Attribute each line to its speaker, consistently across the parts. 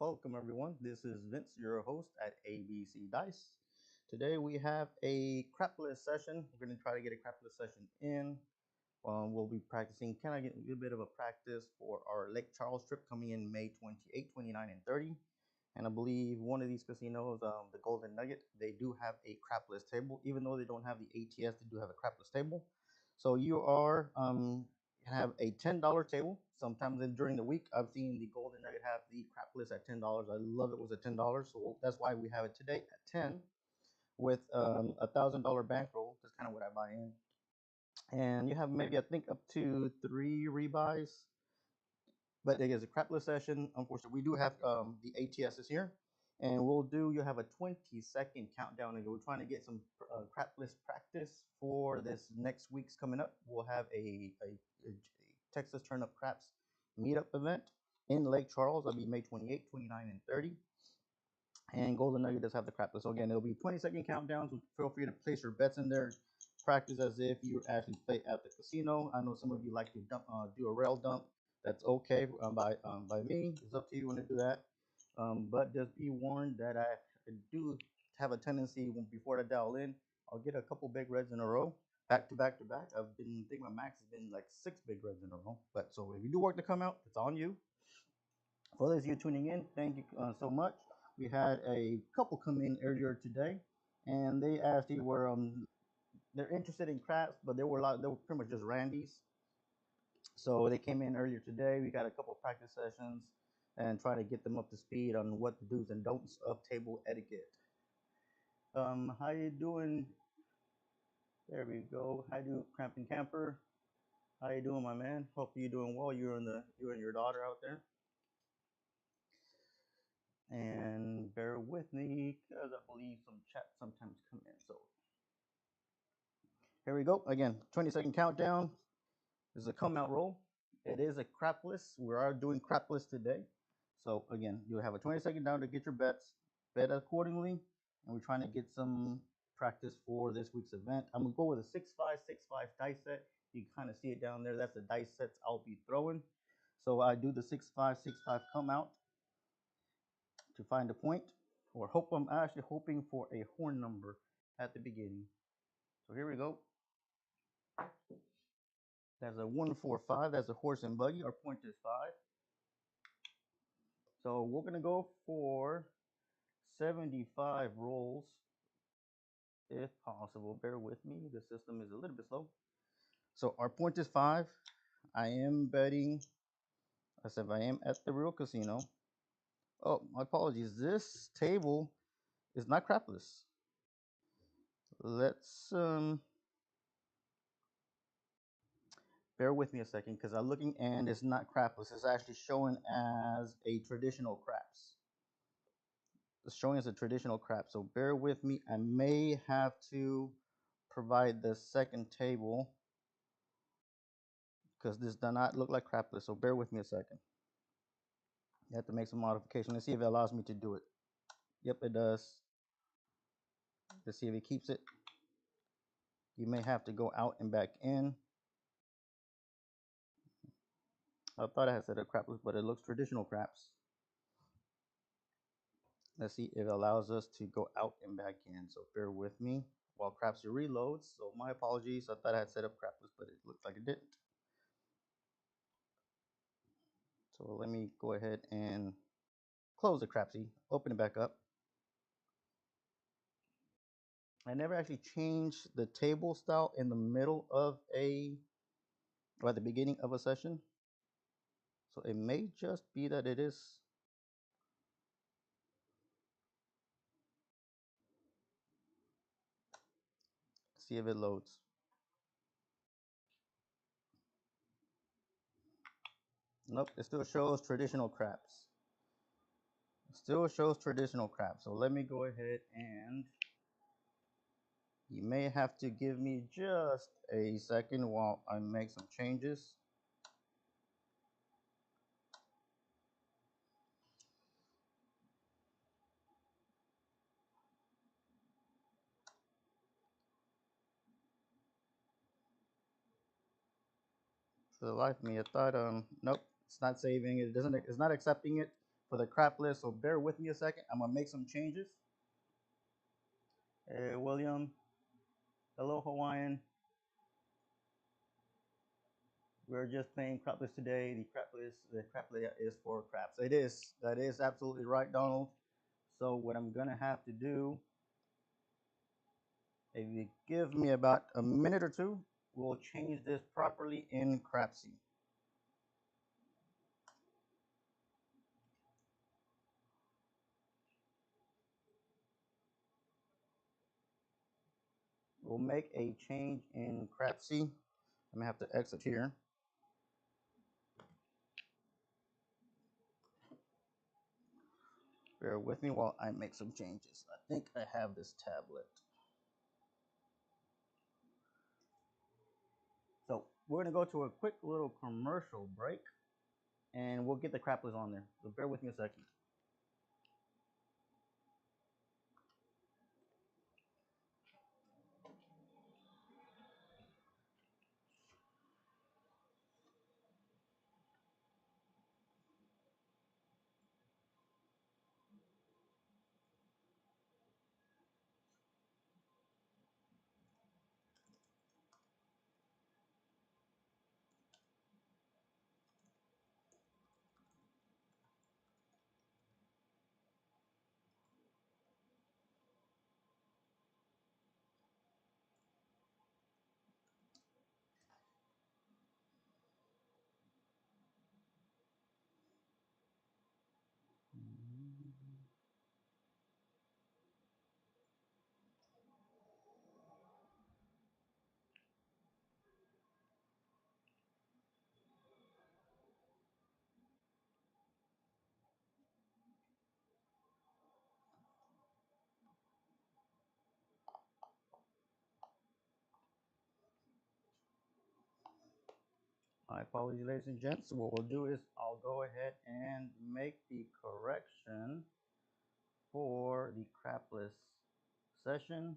Speaker 1: Welcome everyone. This is Vince, your host at ABCDice. Today we have a CrapLESS session. We're going to try to get a CrapLESS session in. We'll be practicing. Can I get a little bit of a practice for our Lake Charles trip coming in May 28, 29, and 30? And I believe one of these casinos, the Golden Nugget, they do have a CrapLESS table. Even though they don't have the ATS, they do have a CrapLESS table. So you are have a $10 table. Sometimes during the week, I've seen the Golden Nugget have the CrapLESS at $10. I love it was at $10, so that's why we have it today at 10 with $1,000 bankroll. That's kind of what I buy in, and you have maybe I think up to 3 rebuys. But it is a CrapLESS session. Unfortunately, we do have the ATSs here, and you have a 20-second countdown, and we're trying to get some CrapLESS practice for this next week's coming up. We'll have a Texas Turn Up Craps meetup event in Lake Charles. That'll be May 28, 29, and 30. And Golden Nugget does have the CrapLESS. So again, it'll be 20-second countdown. So feel free to place your bets in there. Practice as if you actually play at the casino. I know some of you like to do a rail dump. That's okay by me. It's up to you when to do that. But just be warned that I do have a tendency before I dial in, I'll get a couple big reds in a row, back to back to back. I think my max has been like 6 big reds in a row. But so if you do work to come out, it's on you. For those of you tuning in, thank you so much. We had a couple come in earlier today, and they actually were they're interested in craps, but they were pretty much just randies. So they came in earlier today. We got a couple practice sessions and try to get them up to speed on what the do's and don'ts of table etiquette. How you doing? There we go. Hi, do Cramping Camper. How you doing, my man? Hope you're doing well. You and your daughter out there. And bear with me because I believe some chats sometimes come in. So here we go. Again, 20-second countdown. This is a come out roll. It is a CrapLESS. We are doing CrapLESS today. So again, you have a 20-second down to get your bets, bet accordingly, and we're trying to get some practice for this week's event. I'm gonna go with a 6-5, 6-5 dice set. You can kind of see it down there. That's the dice sets I'll be throwing. So I do the 6-5, 6-5 come out to find a point, or I'm actually hoping for a horn number at the beginning. So here we go. That's a 1-4-5. That's a horse and buggy. Our point is 5. So we're gonna go for 75 rolls, if possible. Bear with me. The system is a little bit slow. So our point is 5. I am betting. I said I am at the real casino. Oh, my apologies. This table is not CrapLESS. Let's bear with me a second because I'm looking and it's not CrapLESS. It's actually showing as a traditional craps. It's showing as a traditional crap. So bear with me. I may have to provide the second table because this does not look like CrapLESS. So bear with me a second. You have to make some modification. Let's see if it allows me to do it. Yep, it does. Let's see if it keeps it. You may have to go out and back in. I thought I had set up CrapLESS, but it looks traditional craps. Let's see if it allows us to go out and back in. So bear with me while Crapsee reloads. So my apologies. I thought I had set up CrapLESS, but it looks like it didn't. So let me go ahead and close the Crapsee, open it back up. I never actually changed the table style in the middle of or at the beginning of a session. So it may just be that it is. See if it loads. Nope, it still shows traditional craps. Still shows traditional craps. So let me go ahead and you may have to give me just a second while I make some changes. For the life of me, I thought nope, it's not saving it. It's not accepting it for the CrapLESS, so bear with me a second. I'm gonna make some changes. Hey, William. Hello, Hawaiian. We're just playing CrapLESS today. The CrapLESS is for craps. It is. That is absolutely right, Donald. So what I'm gonna have to do, if you give me about a minute or two, we'll change this properly in Crapsee. We'll make a change in Crapsee. I'm gonna have to exit here. Bear with me while I make some changes. I think I have this tablet. So we're gonna go to a quick little commercial break and we'll get the CrapLESS on there. So bear with me a second. My apologies, ladies and gents. So what we'll do is I'll go ahead and make the correction for the CrapLESS session.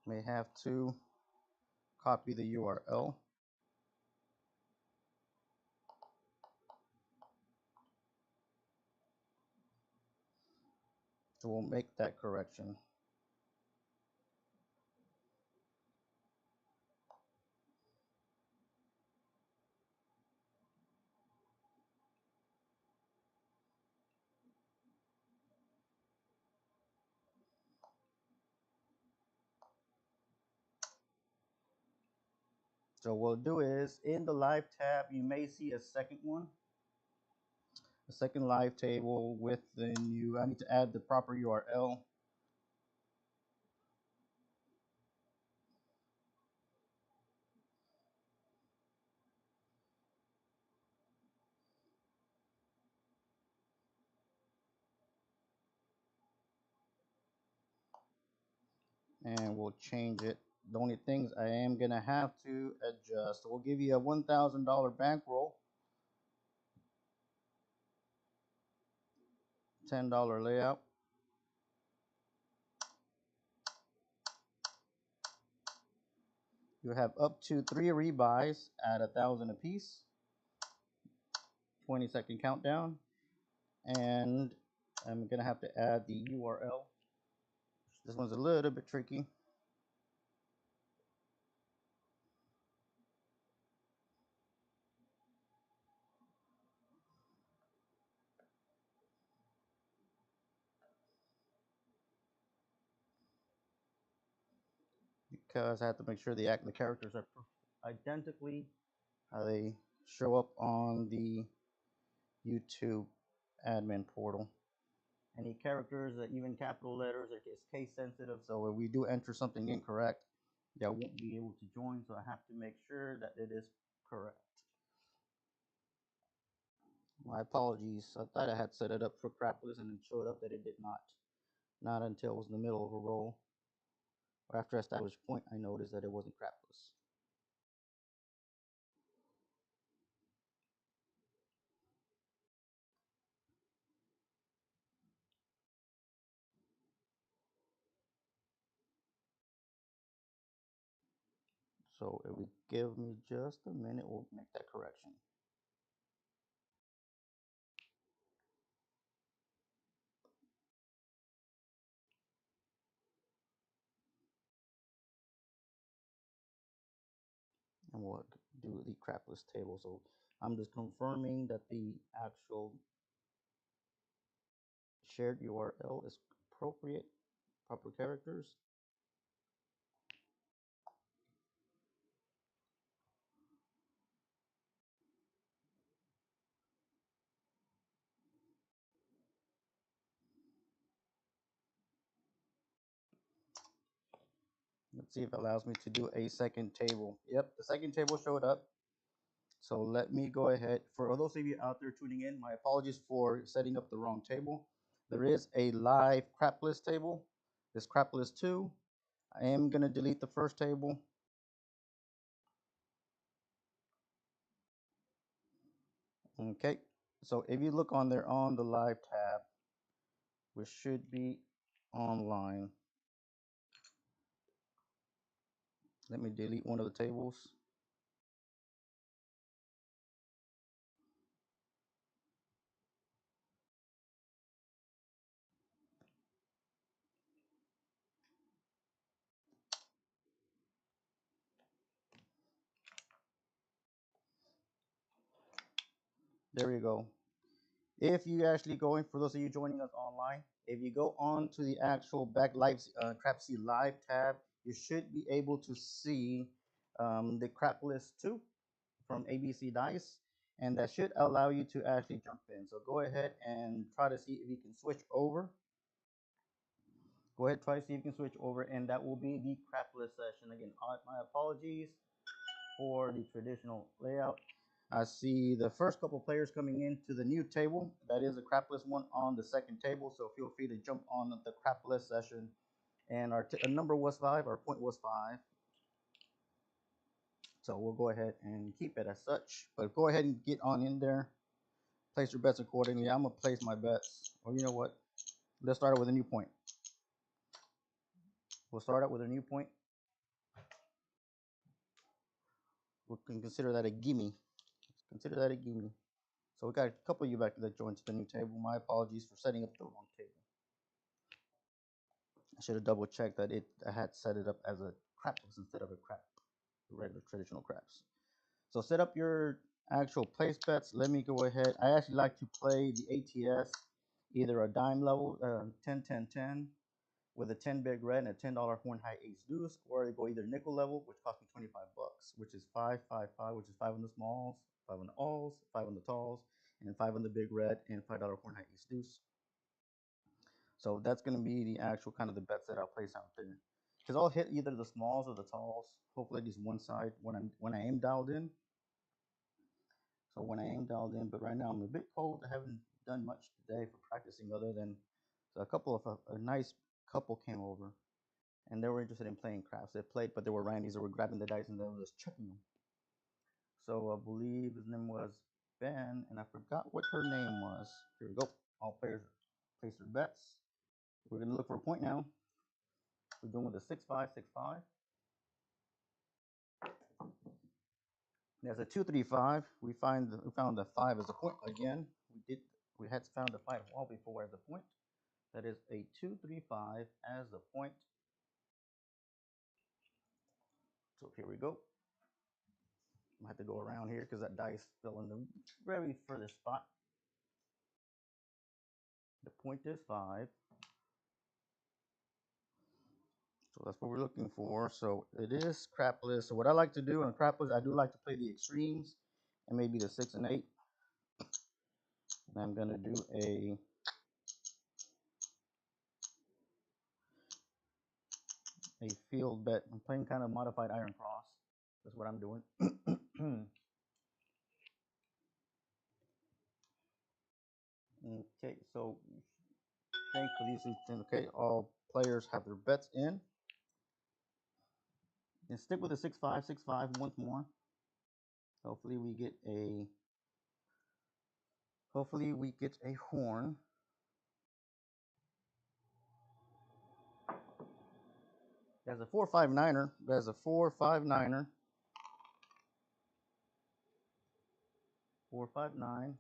Speaker 1: May have to copy the URL. So we'll make that correction. So what we'll do is in the live tab, you may see a second one, a second live table with the new, I need to add the proper URL. And we'll change it. The only things I am gonna have to adjust. We'll give you a $1,000 bankroll, $10 layout. You have up to 3 rebuys at 1,000 apiece. 20-second countdown, and I'm gonna have to add the URL. This one's a little bit tricky. Because I have to make sure the characters are identically how they show up on the YouTube admin portal. Any characters, even capital letters, it's case sensitive. So if we do enter something incorrect, that won't be able to join. So I have to make sure that it is correct. My apologies. I thought I had set it up for CrapLESS and it showed up that it did not. Not until it was in the middle of a roll. Or after I established point, I noticed that it wasn't CrapLESS. So if we give me just a minute, we'll make that correction. we'll do the crapless table. So I'm just confirming that the actual shared URL is appropriate, proper characters. Let's see if it allows me to do a second table. Yep, the second table showed up. So let me go ahead. For those of you out there tuning in, my apologies for setting up the wrong table. There is a live CrapLESS table. This CrapLESS 2. I am going to delete the first table. Okay, so if you look on there on the live tab, we should be online. Let me delete one of the tables. There you go. If you actually go in, for those of you joining us online, if you go on to the actual back live Crapsee live tab, you should be able to see the CrapLESS 2 from ABCDice, and that should allow you to actually jump in. So go ahead and try to see if you can switch over. Go ahead, try to see if you can switch over, and that will be the CrapLESS session. Again, my apologies for the traditional layout. I see the first couple players coming into the new table. That is a CrapLESS one on the second table, so feel free to jump on the CrapLESS session. And our number was 5, our point was 5. So we'll go ahead and keep it as such. But go ahead and get on in there. Place your bets accordingly. I'm going to place my bets. Well, you know what? Let's start out with a new point. We'll start out with a new point. We can consider that a gimme. Consider that a gimme. So we got a couple of you back that joined the new table. My apologies for setting up the wrong table. I should have double checked that I had set it up as a CrapLESS instead of a regular traditional craps. So set up your actual place bets. Let me go ahead. I actually like to play the ATS, either a dime level, 10, 10, 10, with a 10 big red and a $10 horn high ace deuce, or they go either nickel level, which cost me 25 bucks, which is 5, 5, 5, which is 5 on the smalls, 5 on the alls, 5 on the talls, and 5 on the big red, and $5 horn high ace deuce. So that's going to be the actual kind of the bets that I'll place out there. Because I'll hit either the smalls or the talls, hopefully at least one side when I am dialed in. So when I am dialed in, but right now I'm a bit cold. I haven't done much today for practicing other than a couple of a nice couple came over and they were interested in playing craps. They played, but they were randies. They were grabbing the dice and they were just checking them. So I believe his name was Ben, and I forgot what her name was. Here we go. All players place their bets. We're gonna look for a point now. We're doing with a 6-5, 6-5. There's a 2-3-5. We found the 5 as a point again. We had found the 5 all before as a point. That is a 2-3-5 as the point. So here we go. I have to go around here because that dice fell in the very furthest spot. The point is 5. So that's what we're looking for. So it is CrapLESS. So what I like to do on CrapLESS, I do like to play the extremes and maybe the 6 and 8. And I'm gonna do a field bet. I'm playing kind of modified iron cross. That's what I'm doing. Okay, so thankfully, okay, all players have their bets in. And stick with the 6-5, 6-5 once more. Hopefully we get a horn. There's a 4-5-9er. There's a 4-5-9er. 4-5-9.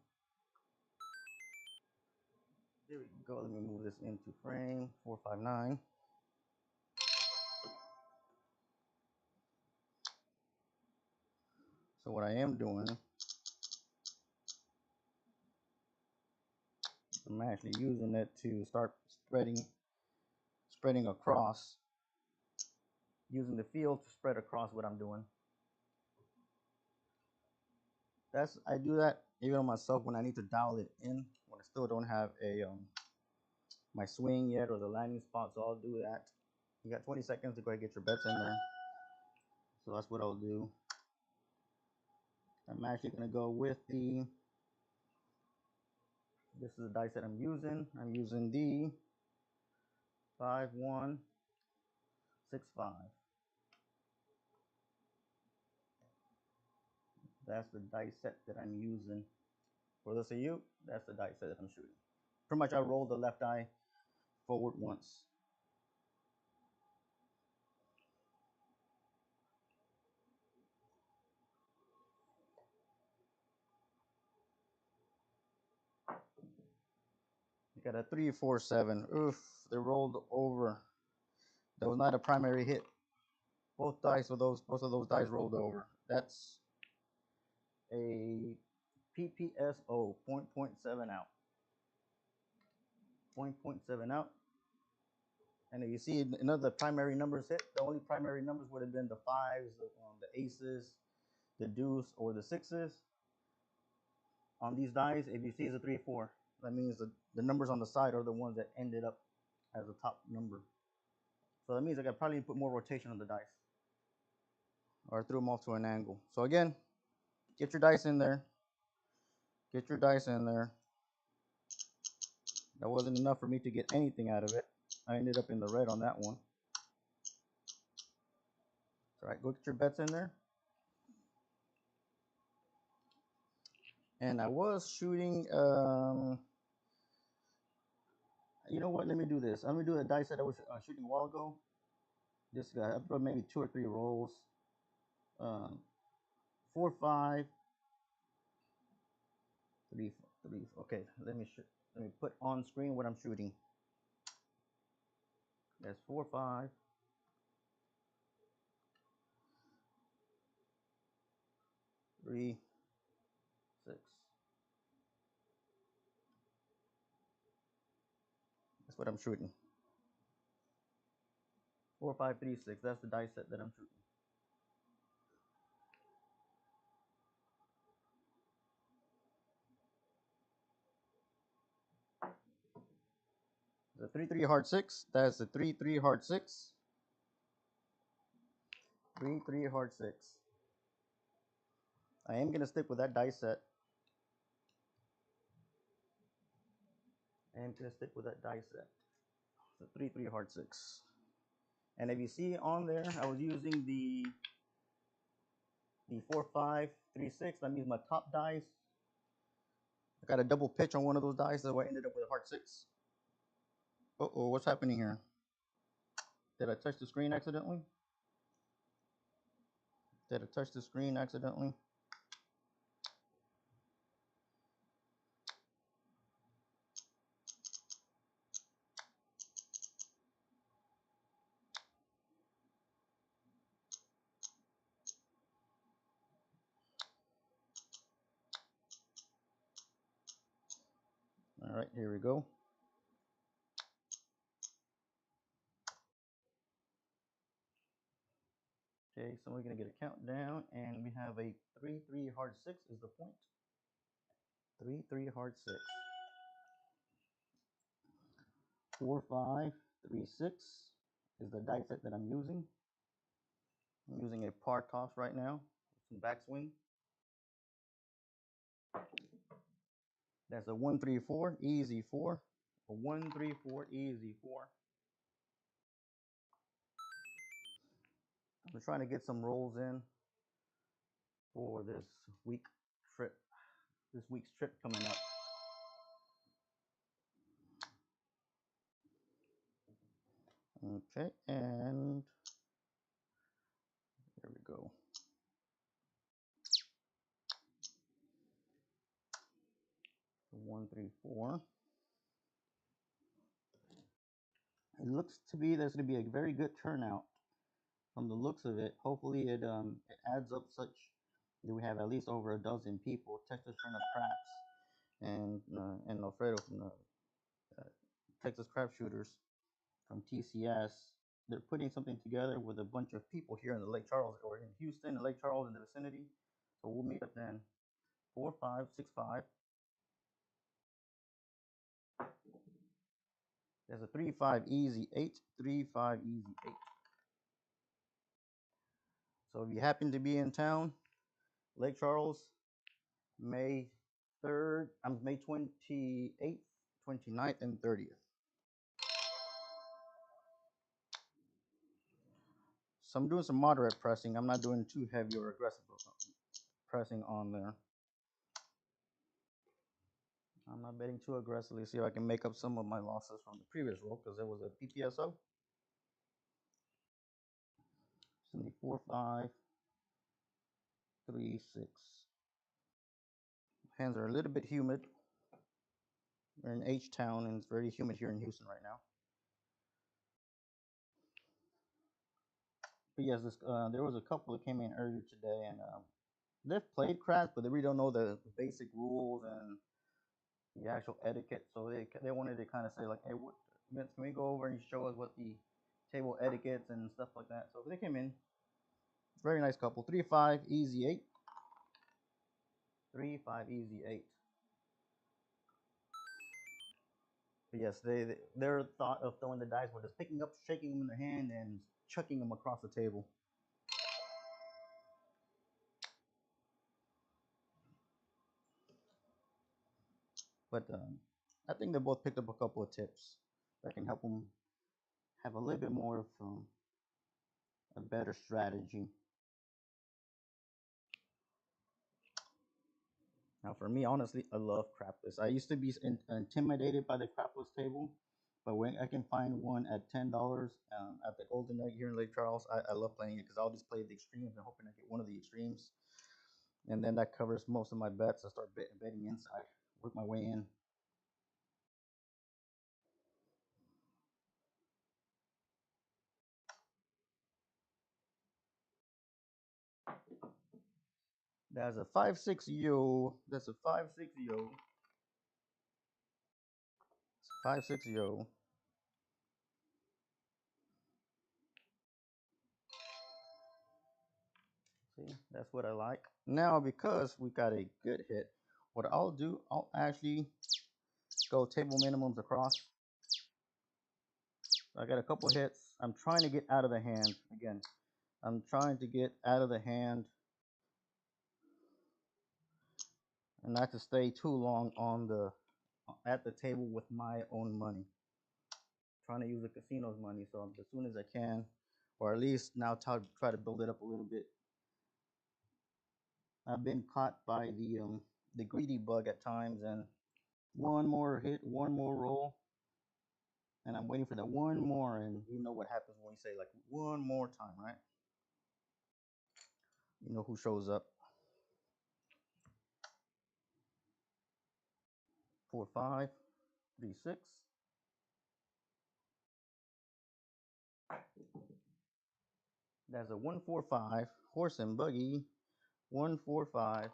Speaker 1: There we go. Let me move this into frame. 4-5-9. So what I am doing, I'm actually using it to start spreading across, using the field to spread across what I'm doing. I do that even on myself when I need to dial it in, when I still don't have a my swing yet or the landing spot. So I'll do that. You got 20 seconds to go ahead and get your bets in there. So that's what I'll do. I'm actually going to go with this is the dice that I'm using. I'm using the 5165. That's the dice set that I'm using. For those of you, that's the dice set that I'm shooting. Pretty much I rolled the left die forward once. You got a 3, 4, 7. Oof, they rolled over. That was not a primary hit. Both of those dice rolled over. That's a PPSO, 0.7 out. 0.7 out. And if you see another primary numbers hit, the only primary numbers would have been the 5s, the aces, the deuce, or the 6s. On these dice, if you see it's a 3, 4, that means the numbers on the side are the ones that ended up as the top number. So that means I could probably put more rotation on the dice. Or I threw them off to an angle. So again, get your dice in there. Get your dice in there. That wasn't enough for me to get anything out of it. I ended up in the red on that one. All right, go get your bets in there. And I was shooting, you know what, let me do this. I'm going to do the dice that I was shooting a while ago. This guy, I put maybe 2 or 3 rolls. 4, 5, 3, 3. Okay, let me put on screen what I'm shooting. That's 4, 5. 3, 6. That's what I'm shooting. 4, 5, 3, 6. That's the dice set that I'm shooting. The 3, 3 hard 6. That's the 3, 3 hard 6. 3, 3 hard 6. I am going to stick with that dice set. I am going to stick with that dice set. The 3, 3 hard 6. And if you see on there, I was using the 4, 5, 3, 6. That means my top dice. I got a double pitch on one of those dice, so I ended up with a hard 6. Uh-oh, what's happening here? Did I touch the screen accidentally? Did I touch the screen accidentally? All right, here we go. Okay, so we're going to get a countdown, and we have a 3, 3 hard 6 is the point. 3, 3 hard 6. 4, 5, 3, 6 is the dice set that I'm using. I'm using a par toss right now, some backswing. That's a 1, 3, 4, easy 4. A 1, 3, 4, easy 4. I'm trying to get some rolls in for this week's trip coming up. Okay, and there we go. 1, 3, 4. It looks to be there's going to be a very good turnout from the looks of it. Hopefully it adds up such We have at least over a dozen people. Texas friend of Craps and Alfredo from the Texas Crap Shooters from TCS. They're putting something together with a bunch of people here in the Lake Charles or in Houston and Lake Charles in the vicinity. So we'll meet up then. 4565. There's a 3-5 easy 8. 3-5 easy 8. So if you happen to be in town, Lake Charles, May 3rd, May 28th, 29th, and 30th. So I'm doing some moderate pressing. I'm not doing too heavy or aggressive pressing on there. I'm not betting too aggressively. See if I can make up some of my losses from the previous roll because it was a PPSO. 4, 5, 3, 6. Hands are a little bit humid. We're in H-Town and it's very humid here in Houston right now. But yes, there was a couple that came in earlier today and they've played craps, but they really don't know the basic rules and the actual etiquette. So they wanted to kind of say like, hey, Vince, can we go over and show us what the table etiquettes and stuff like that? So they came in. Very nice couple. 3-5 easy 8. 3-5 easy 8. But yes, their thought of throwing the dice was just picking up, shaking them in their hand, and chucking them across the table. But I think they both picked up a couple of tips that can help them have a little bit more of a better strategy. Now, for me, honestly, I love crapless. I used to be intimidated by the crapless table, but when I can find one at $10 at the Golden Egg here in Lake Charles, I love playing it because I'll just play the extremes and hoping I get one of the extremes, and then that covers most of my bets. I start betting inside, work my way in. That's a 5-6 yo. That's a 5-6 yo. 5-6 yo. See, that's what I like. Now, because we got a good hit, what I'll do, I'll actually go table minimums across. I got a couple hits. I'm trying to get out of the hand. Again, I'm trying to get out of the hand and not to stay too long on at the table with my own money. Trying to use the casino's money, so as soon as I can, or at least now try to build it up a little bit. I've been caught by the greedy bug at times, and one more hit, one more roll, and I'm waiting for that one more, and you know what happens when you say like one more time, right? You know who shows up. 4, 5, 3, 6. That's a 1-4-5 horse and buggy. 1-4-5.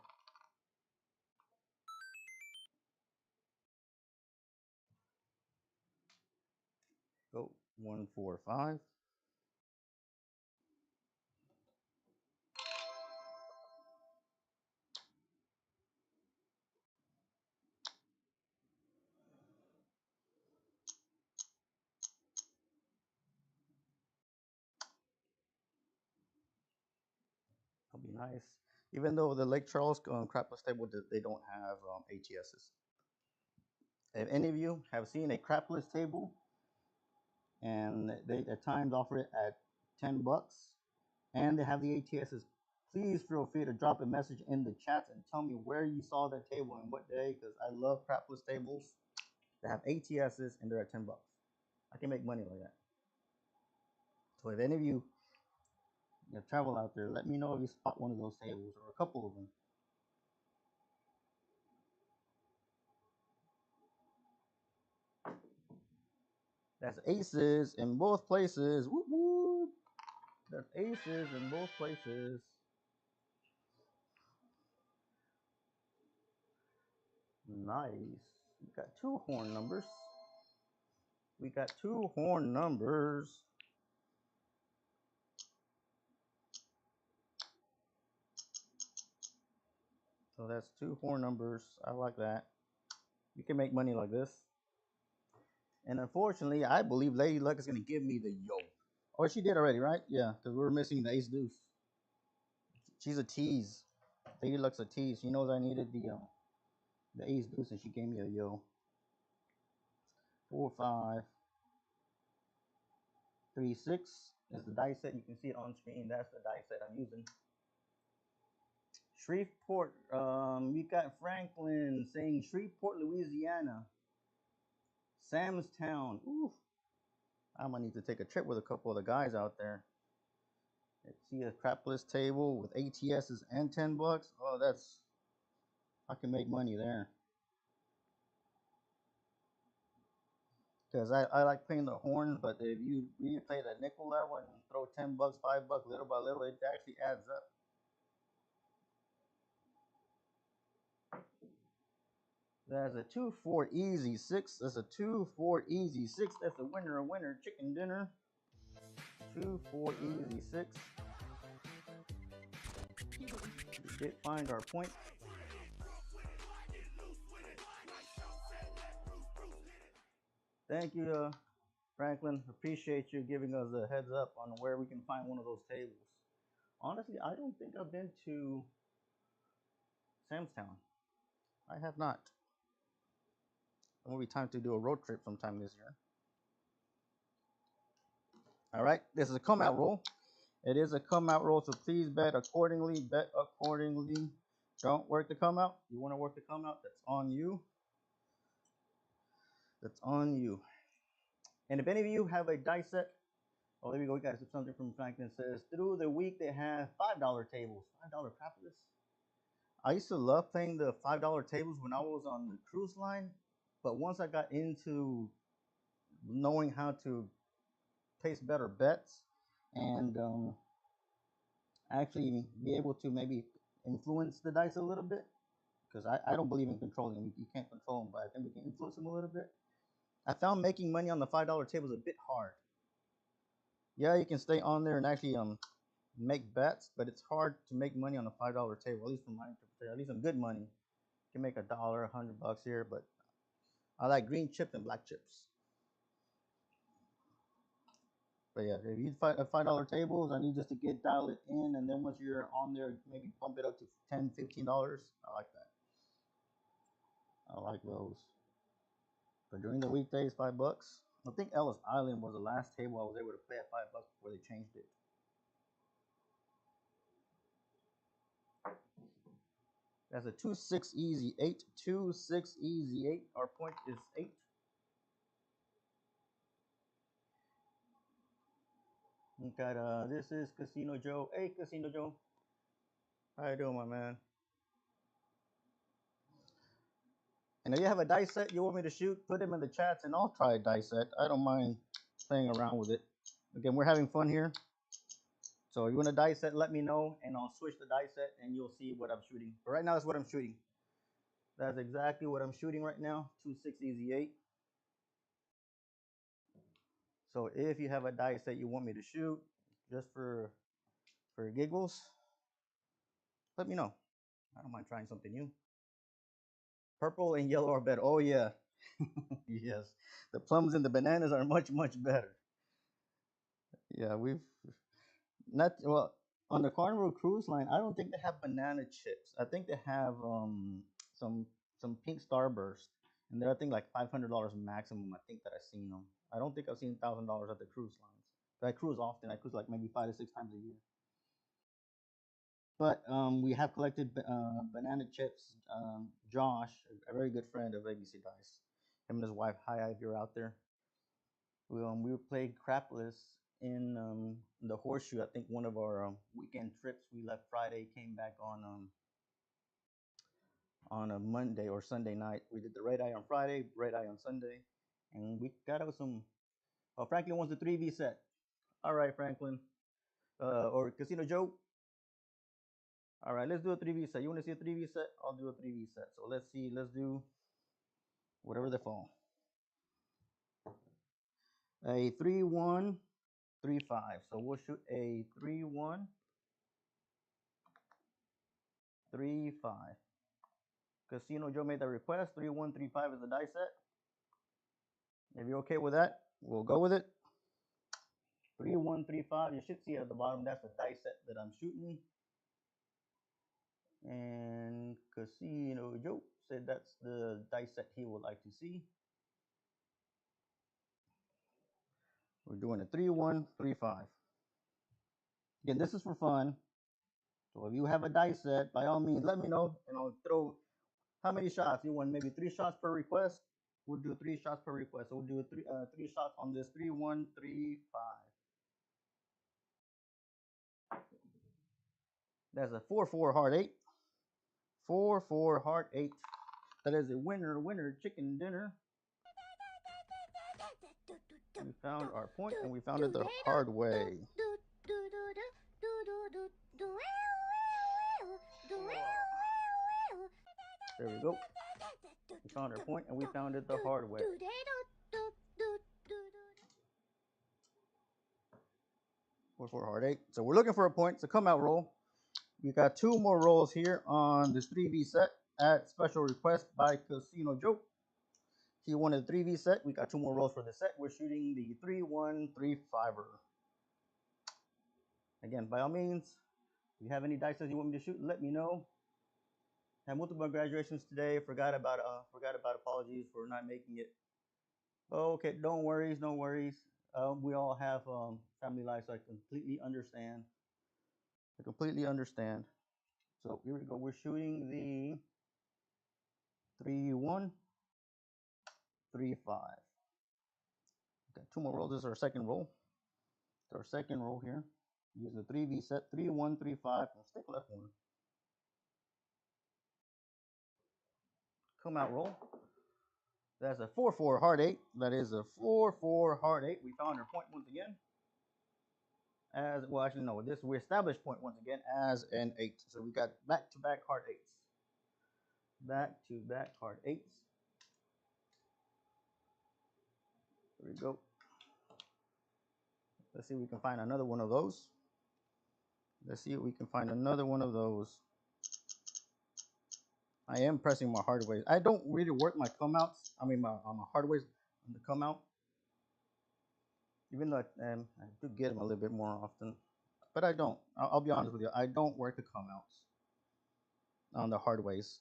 Speaker 1: Go 1-4-5. That'll be nice. Even though the Lake Charles crapless table, they don't have ATSs. If any of you have seen a crapless table and they at times offer it at $10 and they have the ATSs, please feel free to drop a message in the chats and tell me where you saw that table and what day, because I love crapless tables that have ATSs and they're at $10. I can make money like that. So if any of you travel out there, let me know if you spot one of those tables or a couple of them. That's aces in both places. Whoop whoop. That's aces in both places. Nice. We got two horn numbers. We got two horn numbers. So that's two horn numbers. I like that. You can make money like this. And unfortunately, I believe Lady Luck is going to give me the yo. Or she did already, right? Yeah, because we're missing the ace deuce. She's a tease. Lady Luck's a tease. She knows I needed the ace deuce, and she gave me a yo. 4, 5, 3, 6 is the dice set. You can see it on screen. That's the dice set I'm using. Shreveport. We got Franklin saying Shreveport, Louisiana. Sam's Town. Ooh. I'm gonna need to take a trip with a couple of the guys out there. Let's see a crapless table with ATSs and $10. Oh, that's I can make money there. Because I like playing the horn, but if you play the nickel level and throw $10, $5, little by little, it actually adds up. That's a 2-4 easy 6. That's a 2-4 easy 6. That's a winner chicken dinner. 2-4 easy 6. We did find our point. Thank you, Franklin. Appreciate you giving us a heads up on where we can find one of those tables. Honestly, I don't think I've been to Sam's Town. I have not. It will be time to do a road trip sometime this year. All right, this is a come out roll. It is a come out roll, so please bet accordingly. Bet accordingly. Don't work the come out. You want to work the come out? That's on you. That's on you. And if any of you have a dice set, oh, there we go. We got something from Franklin. Says through the week they have $5 tables, $5 crapless. I used to love playing the $5 tables when I was on the cruise line, but once I got into knowing how to place better bets and actually be able to maybe influence the dice a little bit, because I don't believe in controlling them. You can't control them, but I think we can influence them a little bit. I found making money on the $5 tables a bit hard. Yeah, you can stay on there and actually make bets, but it's hard to make money on a $5 table. At least from my interpretation, at least some good money. You can make $1, $100 here, but I like green chips and black chips. But yeah, if you find $5 tables, I need just to get dial it in, and then once you're on there, maybe bump it up to $10, $15. I like that. I like those. But during the weekdays, $5. I think Ellis Island was the last table I was able to play at $5 before they changed it. That's a 2-6 easy 8. 2-6 easy 8. Our point is 8. We got this is Casino Joe. Hey, Casino Joe. How you doing, my man? And if you have a dice set you want me to shoot, put them in the chats and I'll try a dice set. I don't mind playing around with it. Again, we're having fun here. So if you want a dice set, let me know and I'll switch the dice set and you'll see what I'm shooting. But right now, that's what I'm shooting. That's exactly what I'm shooting right now. 2-6 easy 8. So if you have a dice set you want me to shoot, just for giggles, let me know. I don't mind trying something new. Purple and yellow are better. Oh yeah. Yes. The plums and the bananas are much, much better. Yeah, we've not well on the Carnival Cruise Line. I don't think they have banana chips. I think they have some pink starburst, and they're I think like $500 maximum. I think that I've seen them. I don't think I've seen $1,000 at the cruise lines. But I cruise often. I cruise like maybe 5 to 6 times a year. But we have collected banana chips. Josh, a very good friend of ABCDice, him and his wife. Hi, if you're out there. We played crapless in the Horseshoe. I think one of our weekend trips. We left Friday, came back on a Monday or Sunday night. We did the red eye on Friday, red eye on Sunday, and we got out some. Oh, Franklin wants the 3V set. All right, Franklin, or Casino Joe. All right, let's do a 3V set. You want to see a 3V set? I'll do a 3V set. So let's see. Let's do whatever they fall. A 3, 1, 3, 5. So we'll shoot a 3, 1, 3, 5. Casino Joe made that request. 3, 1, 3, 5 is the die set. If you're okay with that, we'll go with it. 3, 1, 3, 5. You should see at the bottom, that's the die set that I'm shooting. And Casino Joe said that's the die set he would like to see. We're doing a 3, 1, 3, 5. Again, this is for fun. So if you have a die set, by all means, let me know, and I'll throw how many shots you want. Maybe 3 shots per request. We'll do 3 shots per request. So we'll do 3 shots on this 3, 1, 3, 5. That's a 4, 4 heart 8. 4, 4 heart 8. That is a winner, winner chicken dinner. We found our point, and we found it the hard way. There we go. We found our point, and we found it the hard way. 4, 4 heart 8. So we're looking for a point. It's a come out roll. We got 2 more rolls here on this 3V set at special request by Casino Joe. He wanted a 3V set. We got 2 more rolls for the set. We're shooting the 3, 1, 3, 5er. Again, by all means, if you have any dice you want me to shoot, let me know. Had multiple graduations today. Forgot about apologies for not making it. Okay, don't worries, no worries. We all have family lives, so I completely understand. I completely understand. So here we go. We're shooting the 3, 1, 3, 5. Got 2 more rolls. This is our second roll. It's our second roll here. Use the 3V set. 3, 1, 3, 5. And stick left one. Come out roll. That's a 4, 4 heart 8. That is a 4, 4 heart 8. We found our point once again. As well, actually no. This we established point once again as an 8. So we got back-to-back heart 8s. Back-to-back heart 8s. There we go. Let's see if we can find another one of those. Let's see if we can find another one of those. I am pressing my hard ways. I don't really work my come outs. I mean my hard ways on the come out. Even though I do get them a little bit more often, but I don't. I'll be honest with you. I don't work the come outs on the hard ways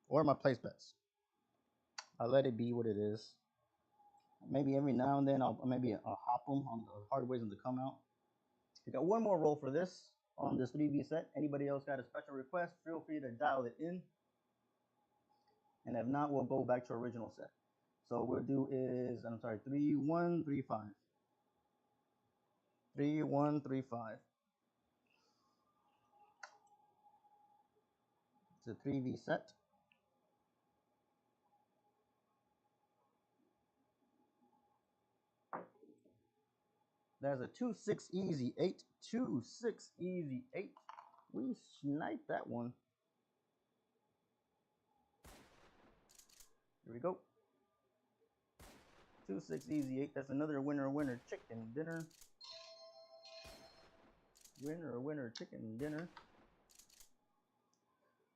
Speaker 1: or my place bets. I let it be what it is. Maybe every now and then I'll hop them on the hard ways and the come out. We got 1 more roll for this on this 3V set. Anybody else got a special request? Feel free to dial it in. And if not, we'll go back to original set. So what we'll do is, 3, 1, 3, 5. 3, 1, 3, 5. It's a 3V set. There's a 2, 6 easy 8. 2, 6 easy 8. We sniped that one. Here we go. 2, 6 easy 8. That's another winner, winner chicken dinner. Winner, winner chicken dinner.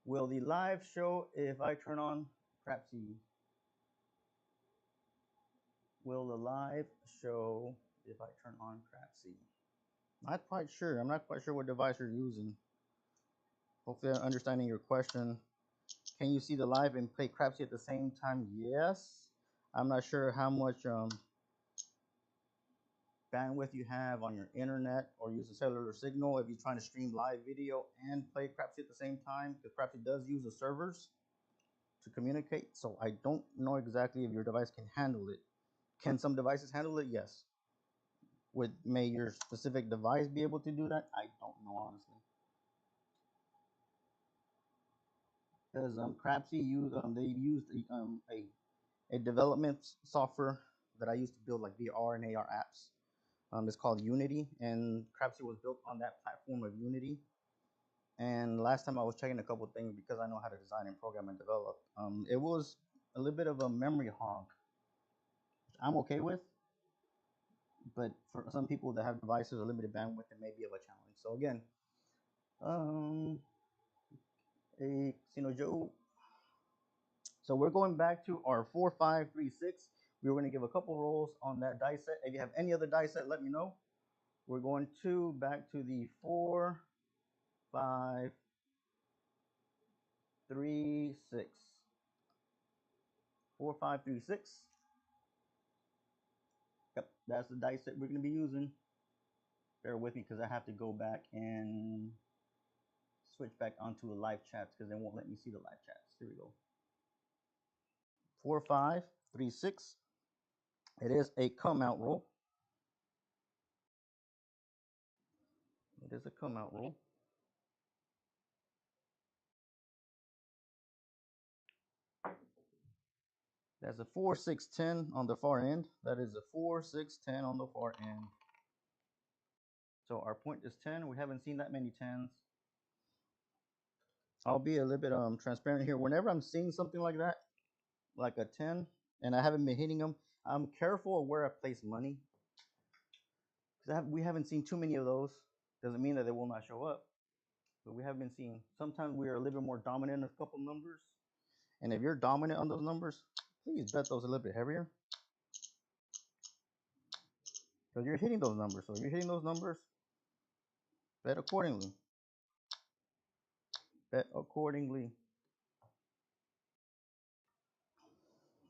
Speaker 1: Will the live show if I turn on Crapsee? Will the live show if I turn on Crapsee? Not quite sure. I'm not quite sure what device you're using. Hopefully I'm understanding your question. Can you see the live and play Crapsee at the same time? Yes. I'm not sure how much bandwidth you have on your internet or use a cellular signal if you're trying to stream live video and play Crapsee at the same time, because Crapsee does use the servers to communicate. So I don't know exactly if your device can handle it. Can some devices handle it? Yes. May your specific device be able to do that? I don't know, honestly. Because Crapsee they used a development software that I used to build like VR and AR apps. It's called Unity, and Crapsee was built on that platform of Unity. And last time I was checking a couple of things because I know how to design and program and develop. It was a little bit of a memory hog, which I'm okay with. But for some people that have devices or limited bandwidth, it may be of a challenge. So again, um, a Casino Joe. So we're going back to our 4, 5, 3, 6. We're going to give a couple rolls on that die set. If you have any other die set, let me know. We're going to back to the 4, 5, 3, 6. 4, 5, 3, 6. Yep, that's the dice that we're going to be using. Bear with me because I have to go back and switch back onto the live chats because they won't let me see the live chats. Here we go. 4, 5, 3, 6. It is a come out roll. It is a come out roll. That's a 4, 6, 10 on the far end. That is a 4, 6, 10 on the far end. So our point is 10. We haven't seen that many 10s. I'll be a little bit transparent here. Whenever I'm seeing something like that, like a 10, and I haven't been hitting them, I'm careful of where I place money. Because we haven't seen too many of those. Doesn't mean that they will not show up. But we have been seeing, sometimes we are a little bit more dominant in a couple numbers. And if you're dominant on those numbers, please bet those a little bit heavier. Because you're hitting those numbers. So if you're hitting those numbers, bet accordingly. Bet accordingly.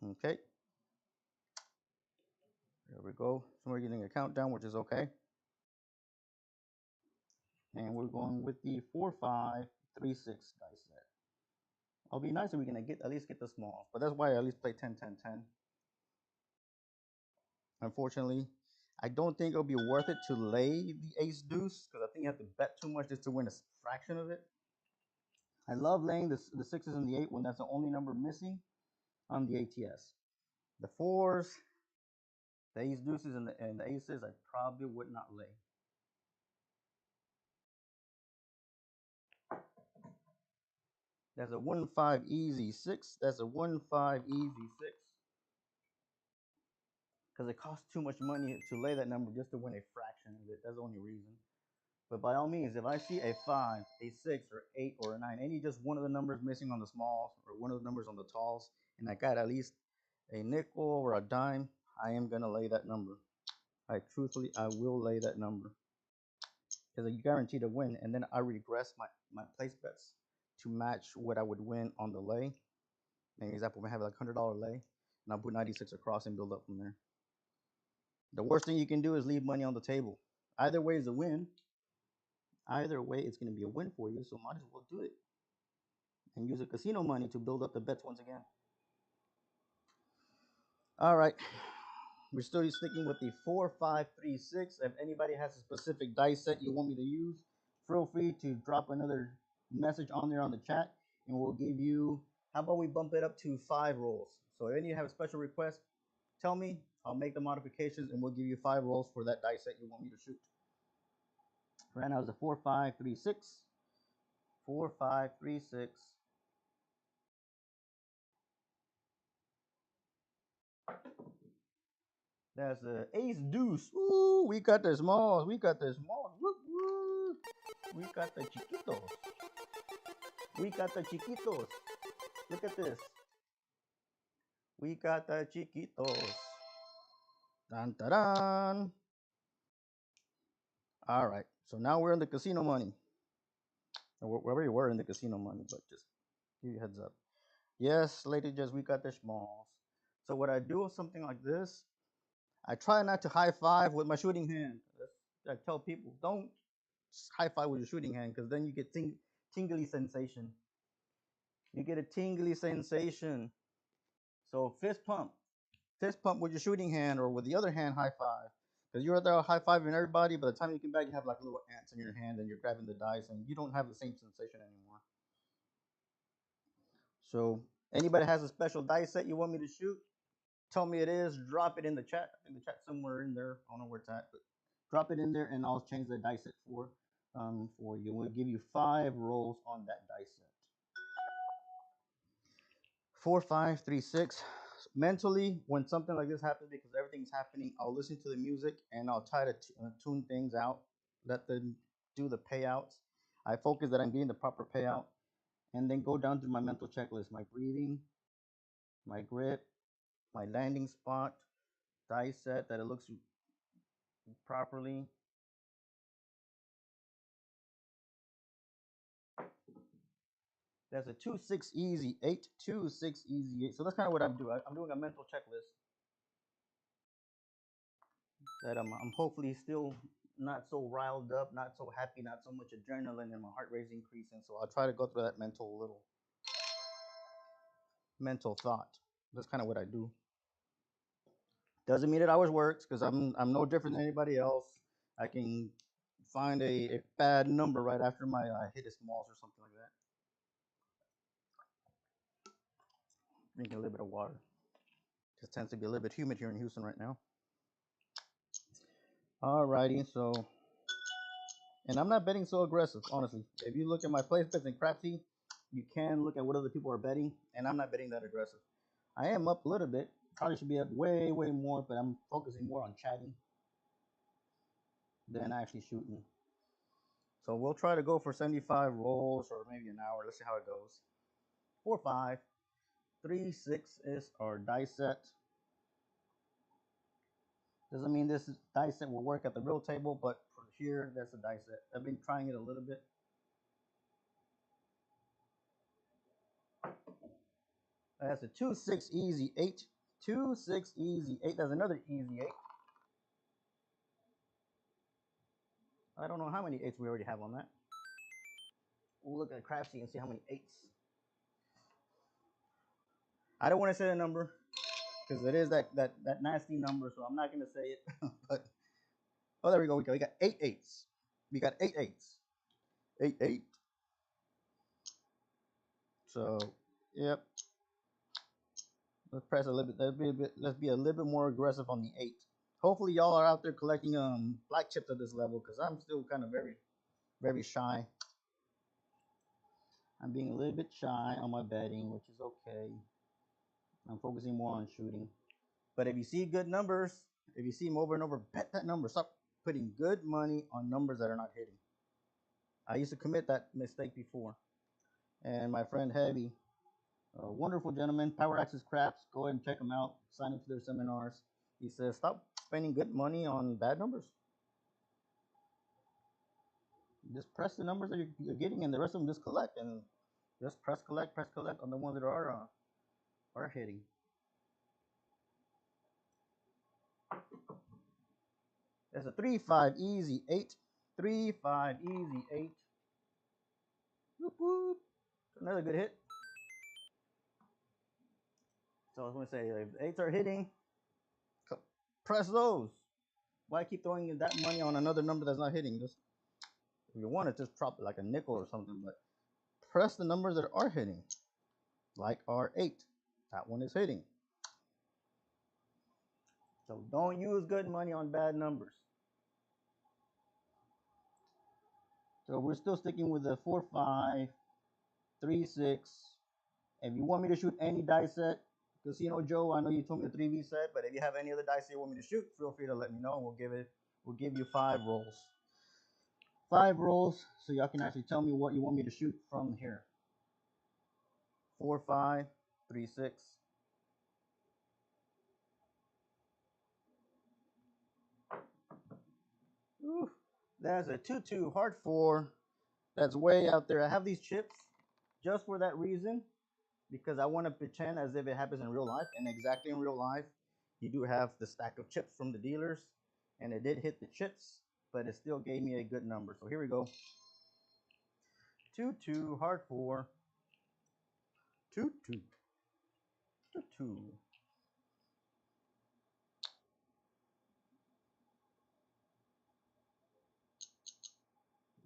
Speaker 1: Okay. There we go. So we're getting a countdown, which is okay. And we're going with the 4, 5, 3, 6 dice set. It'll be nice if we can at least get the smalls. But that's why I at least play 10, 10, 10. Unfortunately, I don't think it'll be worth it to lay the ace deuce because I think you have to bet too much just to win a fraction of it. I love laying the 6s and the 8 when that's the only number missing on the ATS. The 4s, the ace deuces, and the aces, I probably would not lay. That's a 1, 5 easy 6. That's a 1, 5 easy 6. Because it costs too much money to lay that number just to win a fraction of it. That's the only reason. But by all means, if I see a 5, a 6, or 8, or a 9, any just one of the numbers missing on the smalls or one of the numbers on the talls, and I got at least a nickel or a dime, I am going to lay that number. I will lay that number. Because you guarantee to win, and then I regress my place bets to match what I would win on the lay. For example, we have like $100 lay, and I'll put 96 across and build up from there. The worst thing you can do is leave money on the table. Either way is a win. Either way, it's going to be a win for you, so might as well do it. And use the casino money to build up the bets once again. All right. We're still sticking with the 4, 5, 3, 6. If anybody has a specific dice set you want me to use, feel free to drop another message on there on the chat, and we'll give you, how about we bump it up to 5 rolls? So if any have a special request, tell me. I'll make the modifications, and we'll give you 5 rolls for that dice set you want me to shoot. Right now it's a 4, 5, 3, 6. 4, 5, 3, 6. That's the ace deuce. Ooh, we got the smalls. We got the smalls. Woo, woo. We got the chiquitos. We got the chiquitos. Look at this. We got the chiquitos. Dun, dun, dun. All right. So now we're in the casino money. Wherever you were in the casino money, but just give you a heads up. Yes, lady, just we got the smalls. So what I do with something like this, I try not to high five with my shooting hand. I tell people, don't high five with your shooting hand because then you get tingly sensation. You get a tingly sensation. So fist pump with your shooting hand or with the other hand high five. Because you're there high fiving everybody, by the time you come back, you have like little ants in your hand and you're grabbing the dice and you don't have the same sensation anymore. So anybody has a special dice set you want me to shoot, tell me it is, drop it in the chat. I think the chat's somewhere in there. I don't know where it's at, but drop it in there and I'll change the dice set for you. We'll give you 5 rolls on that dice set. 4, 5, 3, 6. Mentally, when something like this happens, because everything's happening, I'll listen to the music and I'll try to tune things out, let them do the payouts. I focus that I'm getting the proper payout, and then go down through my mental checklist: my breathing, my grip, my landing spot, dice set that it looks properly. That's a 2, 6, easy 8, 2, 6, easy 8. So that's kind of what I'm doing. I'm doing a mental checklist that I'm hopefully still not so riled up, not so happy, not so much adrenaline, and my heart rate's increasing. So I'll try to go through that mental thought. That's kind of what I do. Doesn't mean it always works, because I'm no different than anybody else. I can find a bad number right after my hit a smalls or something like that. Drinking a little bit of water. Just tends to be a little bit humid here in Houston right now. Alrighty, so, and I'm not betting so aggressive, honestly. If you look at my place bets in Crapsee, you can look at what other people are betting, and I'm not betting that aggressive. I am up a little bit. Probably should be up way, way more, but I'm focusing more on chatting than actually shooting. So we'll try to go for 75 rolls or maybe an hour. Let's see how it goes. 4, 5, 3, 6 is our dice set. Doesn't mean this dice set will work at the real table, but for here, that's a dice set. I've been trying it a little bit. That's a 2, 6, easy 8. 2, 6, easy 8. That's another easy 8. I don't know how many 8s we already have on that. We'll look at Crapsee and see how many 8s. I don't want to say a number because it is that nasty number, so I'm not going to say it. But oh, there we go. We got 8 8s. We got 8 8s. 8 8. So, yep. Let's press a little bit. Let's be a little bit more aggressive on the 8. Hopefully, y'all are out there collecting black chips at this level, because I'm still kind of very, very shy. I'm being a little bit shy on my betting, which is okay. I'm focusing more on shooting. But if you see good numbers, if you see them over and over, bet that number. Stop putting good money on numbers that are not hitting. I used to commit that mistake before. And my friend Heavy, a wonderful gentleman, Power Access Craps, go ahead and check him out. Sign up to their seminars. He says, stop spending good money on bad numbers. Just press the numbers that you're getting, and the rest of them just collect, and just press collect on the ones that are hitting. That's a 3, 5, easy 8. 3, 5, easy 8. Whoop, whoop. Another good hit. So I was going to say, if 8s are hitting, press those. Why keep throwing that money on another number that's not hitting? Just, if you want to, just drop it like a nickel or something, but press the numbers that are hitting, like our 8. That one is hitting. So don't use good money on bad numbers. So we're still sticking with the 4, 5, 3, 6. If you want me to shoot any dice set, Casino Joe, I know you told me the 3V set, but if you have any other dice you want me to shoot, feel free to let me know, and we'll give you 5 rolls. 5 rolls, so y'all can actually tell me what you want me to shoot from here. 4, 5, 3, 6. Ooh, that's a 2, 2, hard 4. That's way out there. I have these chips just for that reason, because I want to pretend as if it happens in real life, and exactly in real life, you do have the stack of chips from the dealers, and it did hit the chips, but it still gave me a good number. So here we go. 2, 2, hard 4. 2, 2. 2, 2.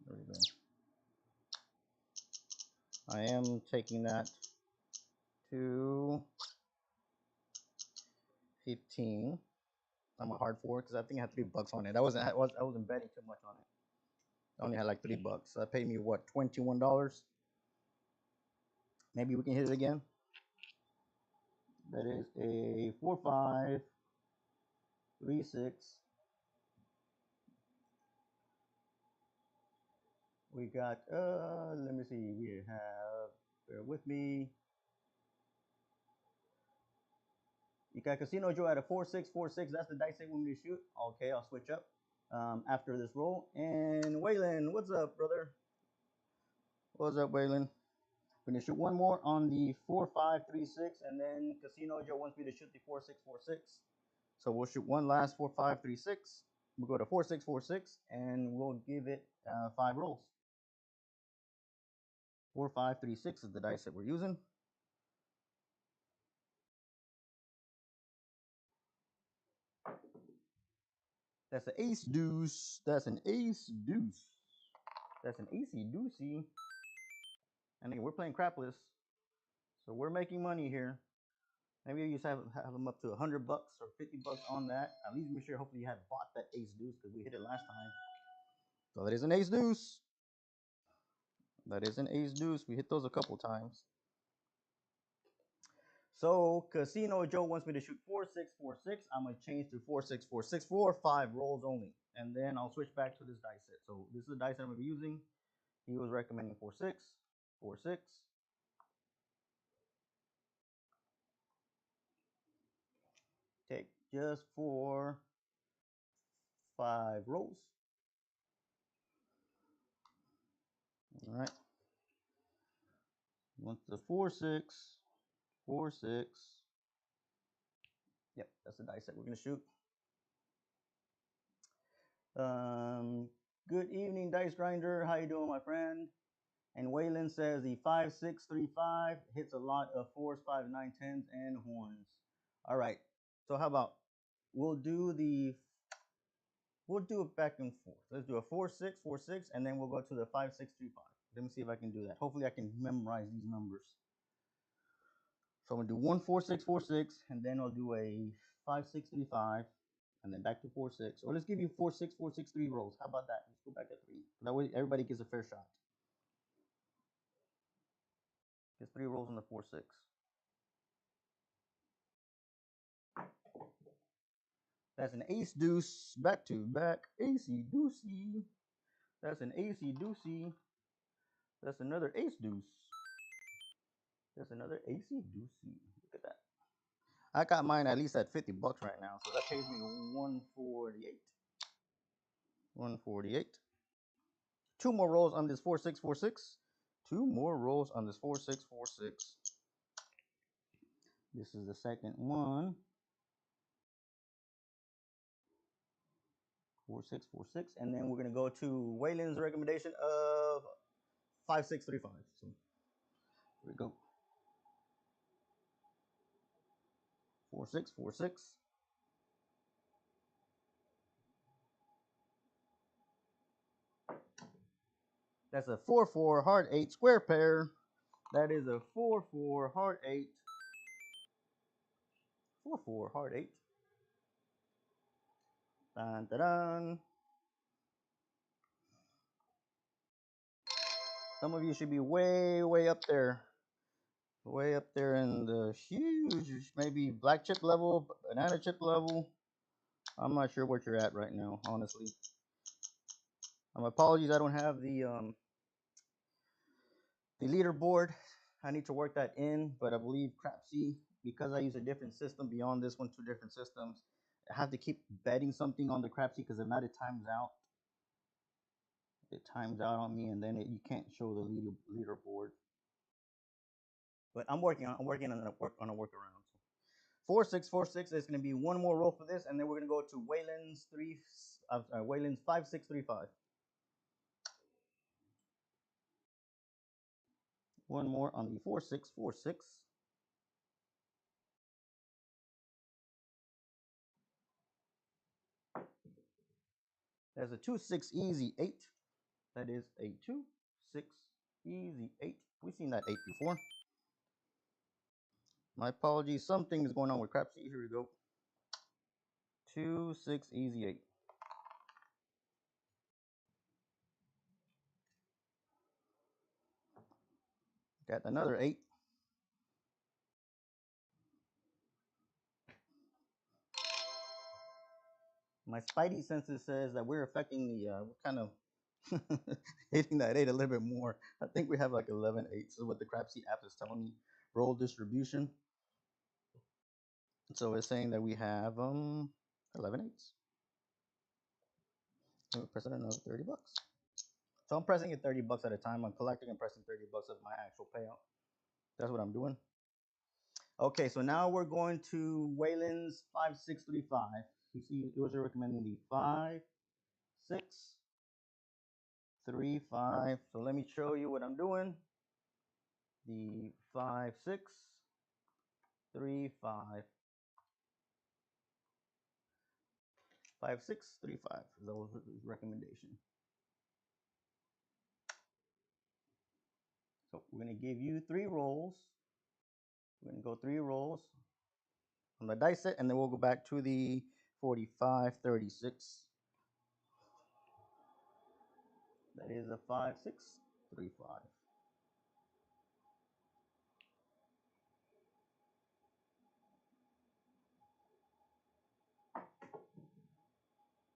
Speaker 1: There we go. I am taking that to 15. I'm a hard 4 because I think I had $3 on it. I wasn't betting too much on it. I only had like $3. That paid me what, $21? Maybe we can hit it again. That is a 4, 5, 3, 6. We got, let me see, we have, bear with me. You got Casino Joe at a 4, 6, 4, 6. That's the dice they want me to shoot. Okay, I'll switch up after this roll. And Waylon, what's up, brother? What's up, Waylon? We're going to shoot one more on the 4, 5, 3, 6. And then Casino Joe wants me to shoot the 4, 6, 4, 6. So we'll shoot one last 4, 5, 3, 6. We'll go to 4, 6, 4, 6. And we'll give it 5 rolls. 4, 5, 3, 6 is the dice that we're using. That's an ace deuce. That's an ace deuce. That's an acey deucey. And again, we're playing crapless, so we're making money here. Maybe you just have them up to $100 or $50 on that. At least make sure, hopefully, you have bought that ace deuce because we hit it last time. So that is an ace deuce. That is an ace deuce. We hit those a couple times. So Casino Joe wants me to shoot 4, 6, 4, 6. I'm gonna change to 4, 6, 4, 6, 4, 5 rolls only, and then I'll switch back to this dice set. So this is the dice I'm gonna be using. He was recommending 4, 6, 4, 6. Take just 4, 5 rolls. All right. Want the 4, 6, 4, 6. Yep, that's the dice that we're gonna shoot. Good evening, Dice Grinder. How you doing, my friend? And Waylon says the 5, 6, 3, 5 hits a lot of 4s, 5, 9, 10s, and horns. All right. So how about we'll do it back and forth. Let's do a 4, 6, 4, 6, and then we'll go to the 5, 6, 3, 5. Let me see if I can do that. Hopefully I can memorize these numbers. So I'm gonna do 1, 4, 6, 4, 6, and then I'll do a 5, 6, 3, 5, and then back to 4, 6. Or let's give you 4, 6, 4, 6, 3 rolls. How about that? Let's go back to 3. That way everybody gets a fair shot. Gets 3 rolls on the 4, 6. That's an ace deuce, back to back, acey deucey. That's an acey deucey. That's another ace deuce. That's another acey deucey. Look at that. I got mine at least at $50 right now, so that pays me 148. 148. 2 more rolls on this 4, 6, 4, 6. 2 more rolls on this 4, 6, 4, 6. This is the second one. 4, 6, 4, 6. And then we're going to go to Waylon's recommendation of 5, 6, 3, 5. So here we go. 4, 6, 4, 6. That's a 4, 4, heart 8 square pair. That is a 4, 4, heart 8. 4, 4, heart 8. Dun, dun, dun. Some of you should be way, way up there. Way up there in the huge, maybe black chip level, banana chip level. I'm not sure what you're at right now, honestly. Apologies, I don't have the leaderboard. I need to work that in, but I believe Crapsee, because I use a different system beyond this one, 2 different systems, I have to keep betting something on the Crapsee because if not, it times out. It times out on me, and then you can't show the leaderboard. But I'm working on a workaround. 4, 6, 4, 6 is going to be 1 more roll for this, and then we're going to go to Waylon's 5, 6, 3, 5. 1 more on the 4, 6, 4, 6. There's a 2, 6, easy 8. That is a 2, 6, easy 8. We've seen that 8 before. My apologies. Something is going on with Crapsee. Here we go. 2, 6, easy 8. Got another 8. My spidey senses says that we're affecting the, we're kind of hitting that 8 a little bit more. I think we have like 11 8s is what the Crapsee app is telling me. Roll distribution. So it's saying that we have 11 8s. And we're pressing another 30 bucks. So I'm pressing it 30 bucks at a time. I'm collecting and pressing 30 bucks of my actual payout. That's what I'm doing. Okay, so now we're going to Wayland's 5635. You see, it was recommending the 5 6 3 5. So let me show you what I'm doing. The 5 6 3 5 5 6 3 5. That was his recommendation. So we're going to give you 3 rolls. We're going to go 3 rolls on the dice set, and then we'll go back to the 45 36. That is a 5 6 3 5.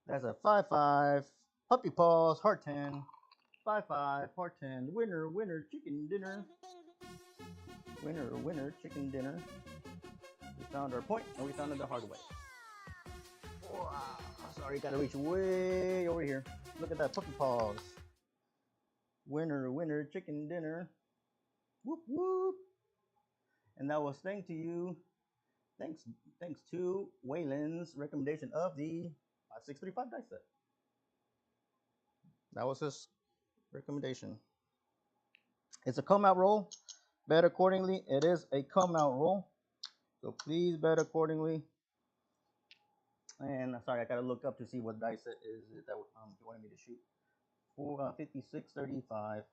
Speaker 1: That's a 5 5. Puppy paws, heart 10. 5 5, heart 10. Winner, winner, chicken dinner. Winner, winner, chicken dinner. We found our point, and we found it the hard way. Wow. Sorry, gotta reach way over here. Look at that puppy paws. Winner, winner, chicken dinner. Whoop whoop. And that was thanks to you. Thanks to Wayland's recommendation of the 5635 dice set. That was his recommendation. It's a come out roll. Bet accordingly. It is a come out roll. So please bet accordingly. And sorry, I gotta look up to see what dice set is it that you wanted me to shoot. 5635.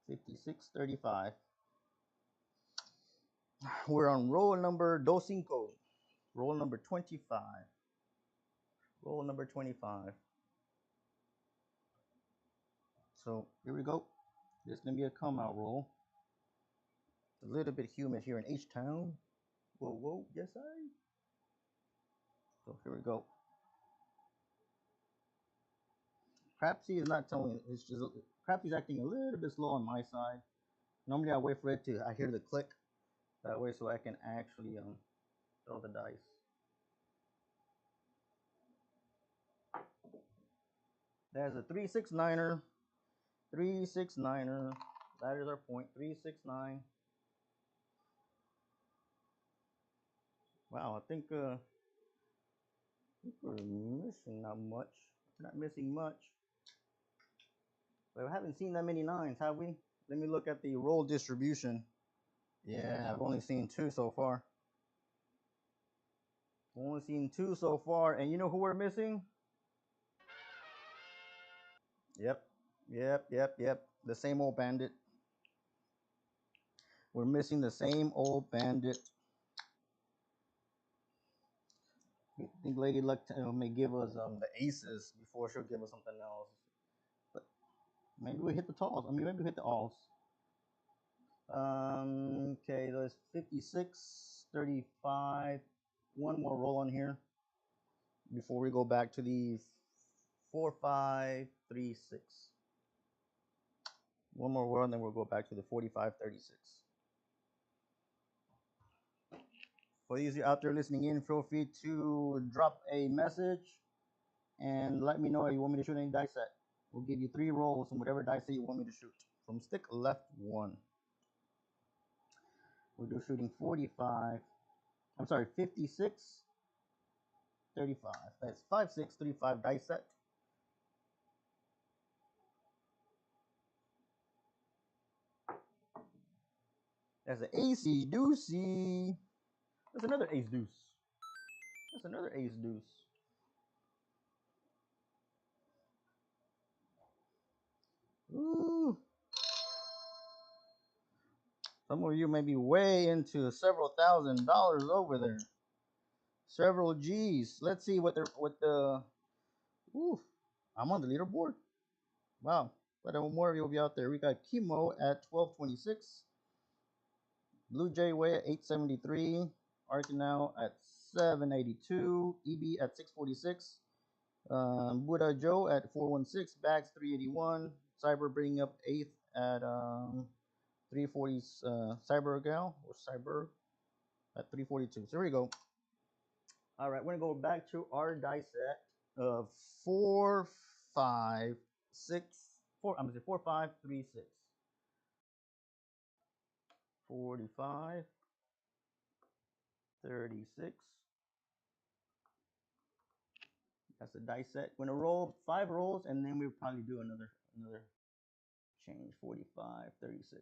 Speaker 1: 5635. We're on roll number 25. Roll number 25. Roll number 25. So here we go. This is gonna be a come out roll. It's a little bit humid here in H-Town. Whoa, whoa, yes I. So here we go. Crapsee is not telling me. It's just Crapsee's acting a little bit slow on my side. Normally I wait for it to I hear the click. That way so I can actually throw the dice. There's a 369er. 369er. That is our point. 369. Wow, I think we're missing not much. Not missing much. But we haven't seen that many nines, have we? Let me look at the roll distribution. Yeah, I've only seen 2 so far. Only seen 2 so far, and you know who we're missing? Yep, yep. The same old bandit. We're missing the same old bandit. I think Lady Luck may give us the aces before she'll give us something else. But maybe we hit the talls. I mean, maybe we hit the alls. Okay, there's 56, 35. One more roll on here before we go back to the 4, 5, 3, 6. One more roll, and then we'll go back to the 45, 36. For those of you out there listening in, feel free to drop a message and let me know if you want me to shoot any dice set. We'll give you 3 rolls from whatever dice set you want me to shoot. From stick left 1. We'll do shooting 45. I'm sorry, 56, 35. That's 5, 6, 3, 5 dice set. That's an ace deucey. That's another ace deuce. That's another ace deuce. Ooh. Some of you may be way into several $1,000s over there. Several G's. Let's see what the. Ooh, I'm on the leaderboard. Wow, but more of you will be out there. We got Chemo at 1226. Blue Jay Way at 873. Arcanal at 782, EB at 646, Buddha Joe at 416, Bags 381, Cyber bringing up 8th at 340, Cyber Gal or Cyber at 342. So here we go. All right, we're gonna go back to our die set of 4, 5, 6, 4. I'm gonna say 4, 5, 3, 6. 45, 36. That's the dice set. We're gonna roll 5 rolls, and then we'll probably do another change. 45, 36.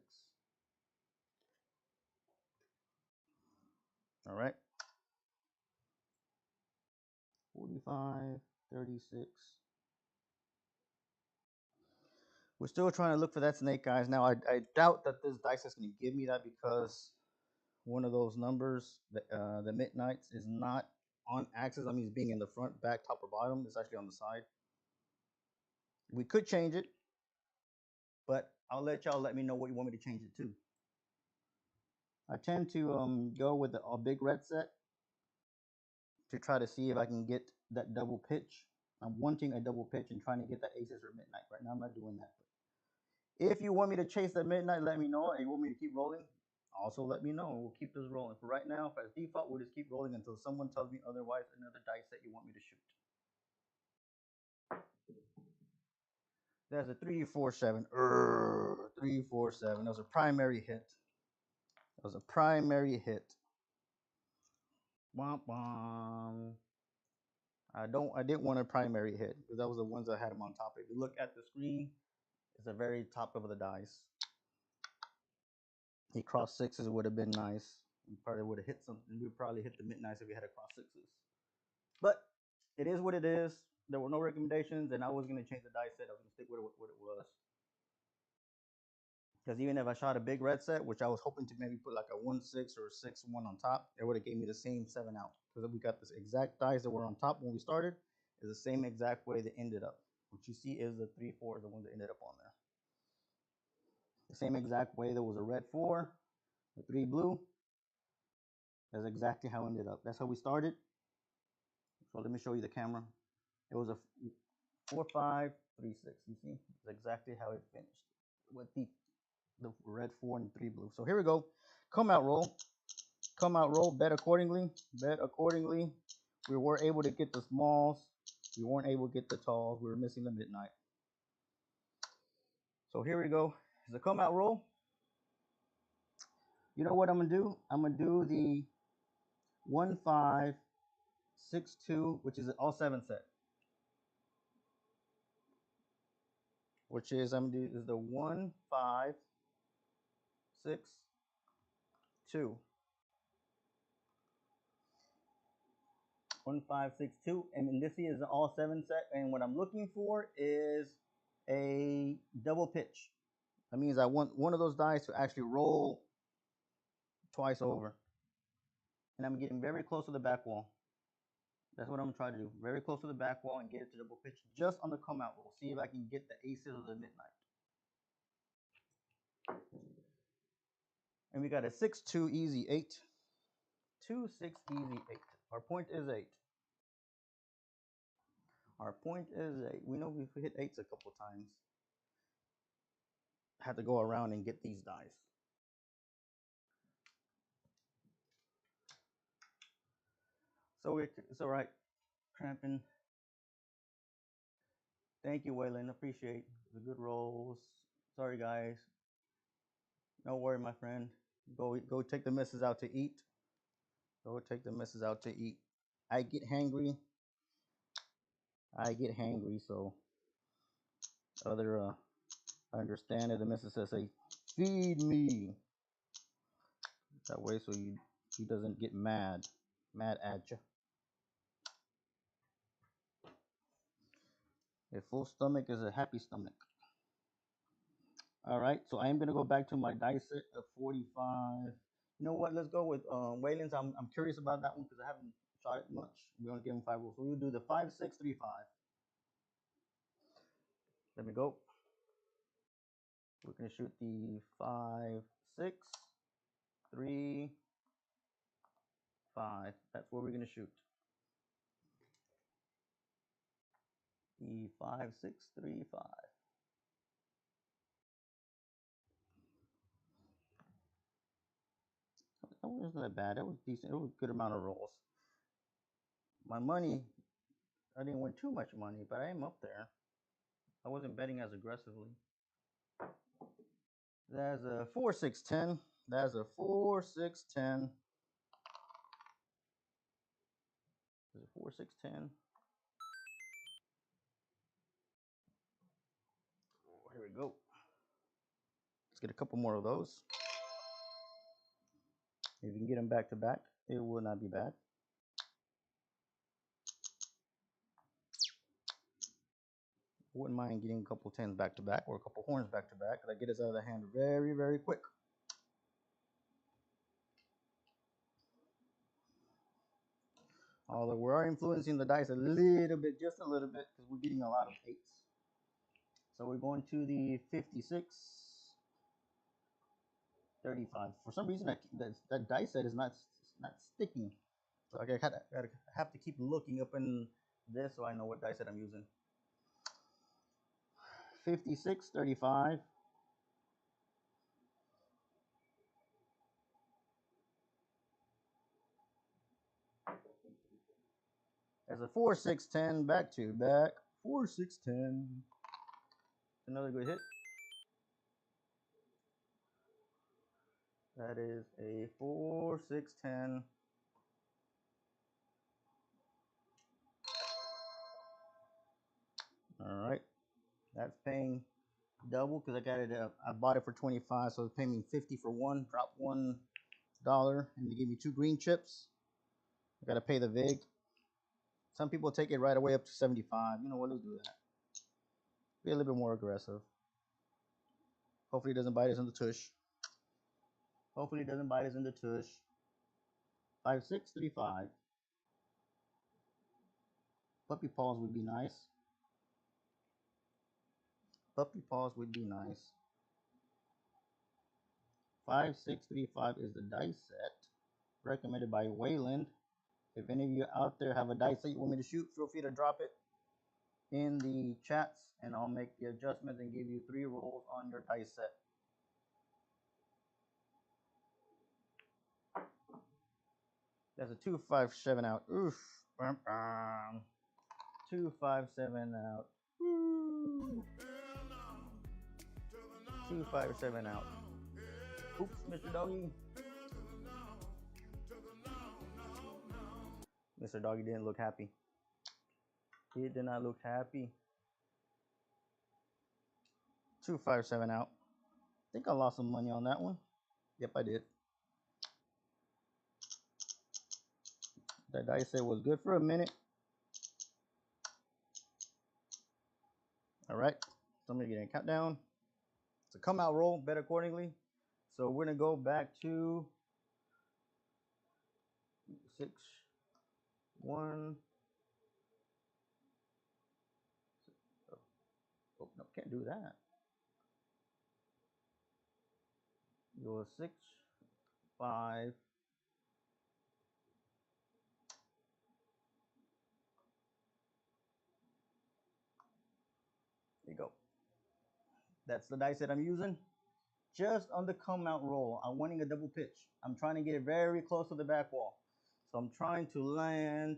Speaker 1: All right. 45, 36. We're still trying to look for that snake, guys. Now, I doubt that this dice is going to give me that because one of those numbers, the midnights, is not on axis. I mean, it's being in the front, back, top, or bottom. It's actually on the side. We could change it, but I'll let y'all let me know what you want me to change it to. I tend to go with a big red set to try to see if I can get that double pitch. I'm wanting a double pitch and trying to get that aces or midnight. Right now, I'm not doing that. But if you want me to chase that midnight, let me know. And you want me to keep rolling, also let me know. We'll keep this rolling. For right now, as default, we'll just keep rolling until someone tells me otherwise. Another dice that you want me to shoot. That's a 3, 4, 7. 3, 4, 7. That was a primary hit. That was a primary hit. Womp womp. I didn't want a primary hit because that was the ones I had them on top. If you look at the screen, it's the very top of the dice. He crossed 6s, it would have been nice. We probably would have hit something. We probably hit the midnights if we had a cross 6s. But it is what it is. There were no recommendations, and I was going to change the dice set. I was going to stick with what it was. Because even if I shot a big red set, which I was hoping to maybe put like a 1-6 or a 6-1 on top, it would have gave me the same 7 out. Because we got this exact dice that were on top when we started, is the same exact way they ended up. What you see is the 3, 4, the one that ended up on there. The same exact way there was a red 4, a 3 blue. That's exactly how it ended up. That's how we started. So let me show you the camera. It was a 4, 5, 3, 6. You see? It's exactly how it finished with the red 4 and 3 blue. So here we go. Come out roll. Come out roll. Bet accordingly. Bet accordingly. We were able to get the smalls. We weren't able to get the talls. We were missing the midnight. So here we go. It's a come out roll. You know what I'm going to do? I'm going to do the 1, 5, 6, 2, which is an all 7 set. Which is I'm going to do is the 1, 5, 6, 2. 1, 5, 6, 2. And this is an all 7 set. And what I'm looking for is a double pitch. That means I want one of those dice to actually roll twice over. And I'm getting very close to the back wall. That's what I'm trying to do. Very close to the back wall and get it to double pitch just on the come out roll. See if I can get the aces or the midnight. And we got a 6, 2, easy 8. 2, 6, easy 8. Our point is 8. Our point is 8. We know we've hit 8s a couple times. Had to go around and get these dice. So it's all right, cramping. Thank you, Waylon. Appreciate the good rolls. Sorry, guys. No worry, my friend. Go take the missus out to eat. Go take the missus out to eat. I get hangry. So other I understand it. The missus says, "Hey, feed me." That way, so he doesn't get mad at you. A full stomach is a happy stomach. All right, so I am gonna go back to my dice set of 45. You know what? Let's go with Wayland's. I'm curious about that one because I haven't shot it much. We're gonna give him 5 rolls. So we'll do the 5, 6, 3, 5. Let me go. We're gonna shoot the 5, 6, 3, 5. That's where we're going to shoot. E5, 6, 3, 5. That wasn't that bad. That was decent. It was a good amount of rolls. My money, I didn't win too much money, but I am up there. I wasn't betting as aggressively. That's a 4, 6, 10. That's a 4, 6, 10. There's a 4, 6, 10. Oh, here we go. Let's get a couple more of those. If you can get them back to back, it will not be bad. Wouldn't mind getting a couple 10s back to back or a couple horns back to back. That get us out of the hand very, very quick. Although we are influencing the dice a little bit, just a little bit, because we're getting a lot of 8s. So we're going to the 56, 35. For some reason, that dice set is not sticking. So I have to keep looking up in this so I know what dice set I'm using. 56, 35. There's a 4, 6, 10, back to back. 4, 6, 10. Another good hit. That is a 4, 6, 10. All right. That's paying double because I got it. I bought it for 25, so it's paying me 50 for one. Drop $1, and they give me 2 green chips. I got to pay the VIG. Some people take it right away up to 75. You know what? Let's do that. Be a little bit more aggressive. Hopefully, it doesn't bite us in the tush. Hopefully, it doesn't bite us in the tush. 5, 6, 3, 5. Puppy paws would be nice. Puppy paws would be nice. 5, 6, 3, 5 is the dice set recommended by Wayland. If any of you out there have a dice that you want me to shoot, feel free to drop it in the chats and I'll make the adjustments and give you 3 rolls on your dice set. That's a 2, 5, 7 out. Oof. 2, 5, 7 out. Woo. 2, 5, 7 out. Oops, Mr. Doggy. Mr. Doggy didn't look happy. He did not look happy. 2, 5, 7 out. I think I lost some money on that one. Yep, I did. That dice set was good for a minute. All right, so I'm gonna get a countdown. It's a come out roll, bet accordingly. So we're gonna go back to 6, 1. Oh no, can't do that. Go 6, 5. There you go. That's the dice that I'm using. Just on the come out roll, I'm wanting a double pitch. I'm trying to get it very close to the back wall. So I'm trying to land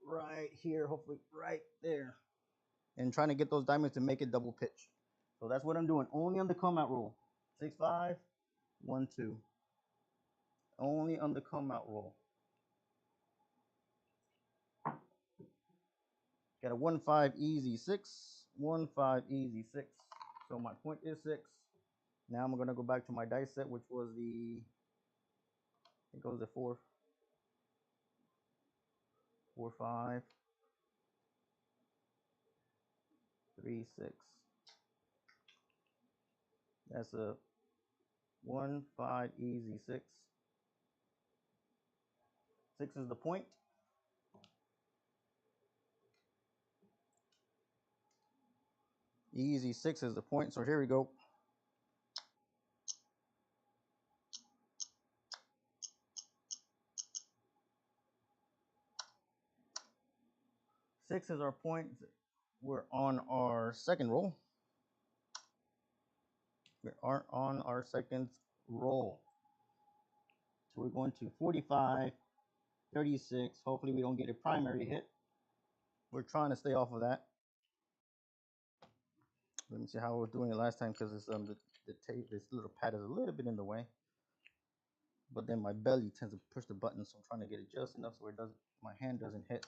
Speaker 1: right here, hopefully right there. And trying to get those diamonds to make it double pitch. So that's what I'm doing, only on the come out roll. 6, 5, 1, 2. Only on the come out roll. Got a 1, 5, easy 6. 1, 5, easy 6. So my point is 6. Now I'm gonna go back to my dice set, which was it goes to 4, 4, 5, 3, 6. That's a 1, 5, easy 6. 6 is the point. Easy 6 is the point. So here we go. 6 is our point. We're on our second roll. We are on our second roll. So we're going to 45, 36. Hopefully we don't get a primary hit. We're trying to stay off of that. Let me see how we're doing it last time, because it's the tape, this little pad is a little bit in the way. But then my belly tends to push the button, so I'm trying to get it just enough so it doesn't, my hand doesn't hit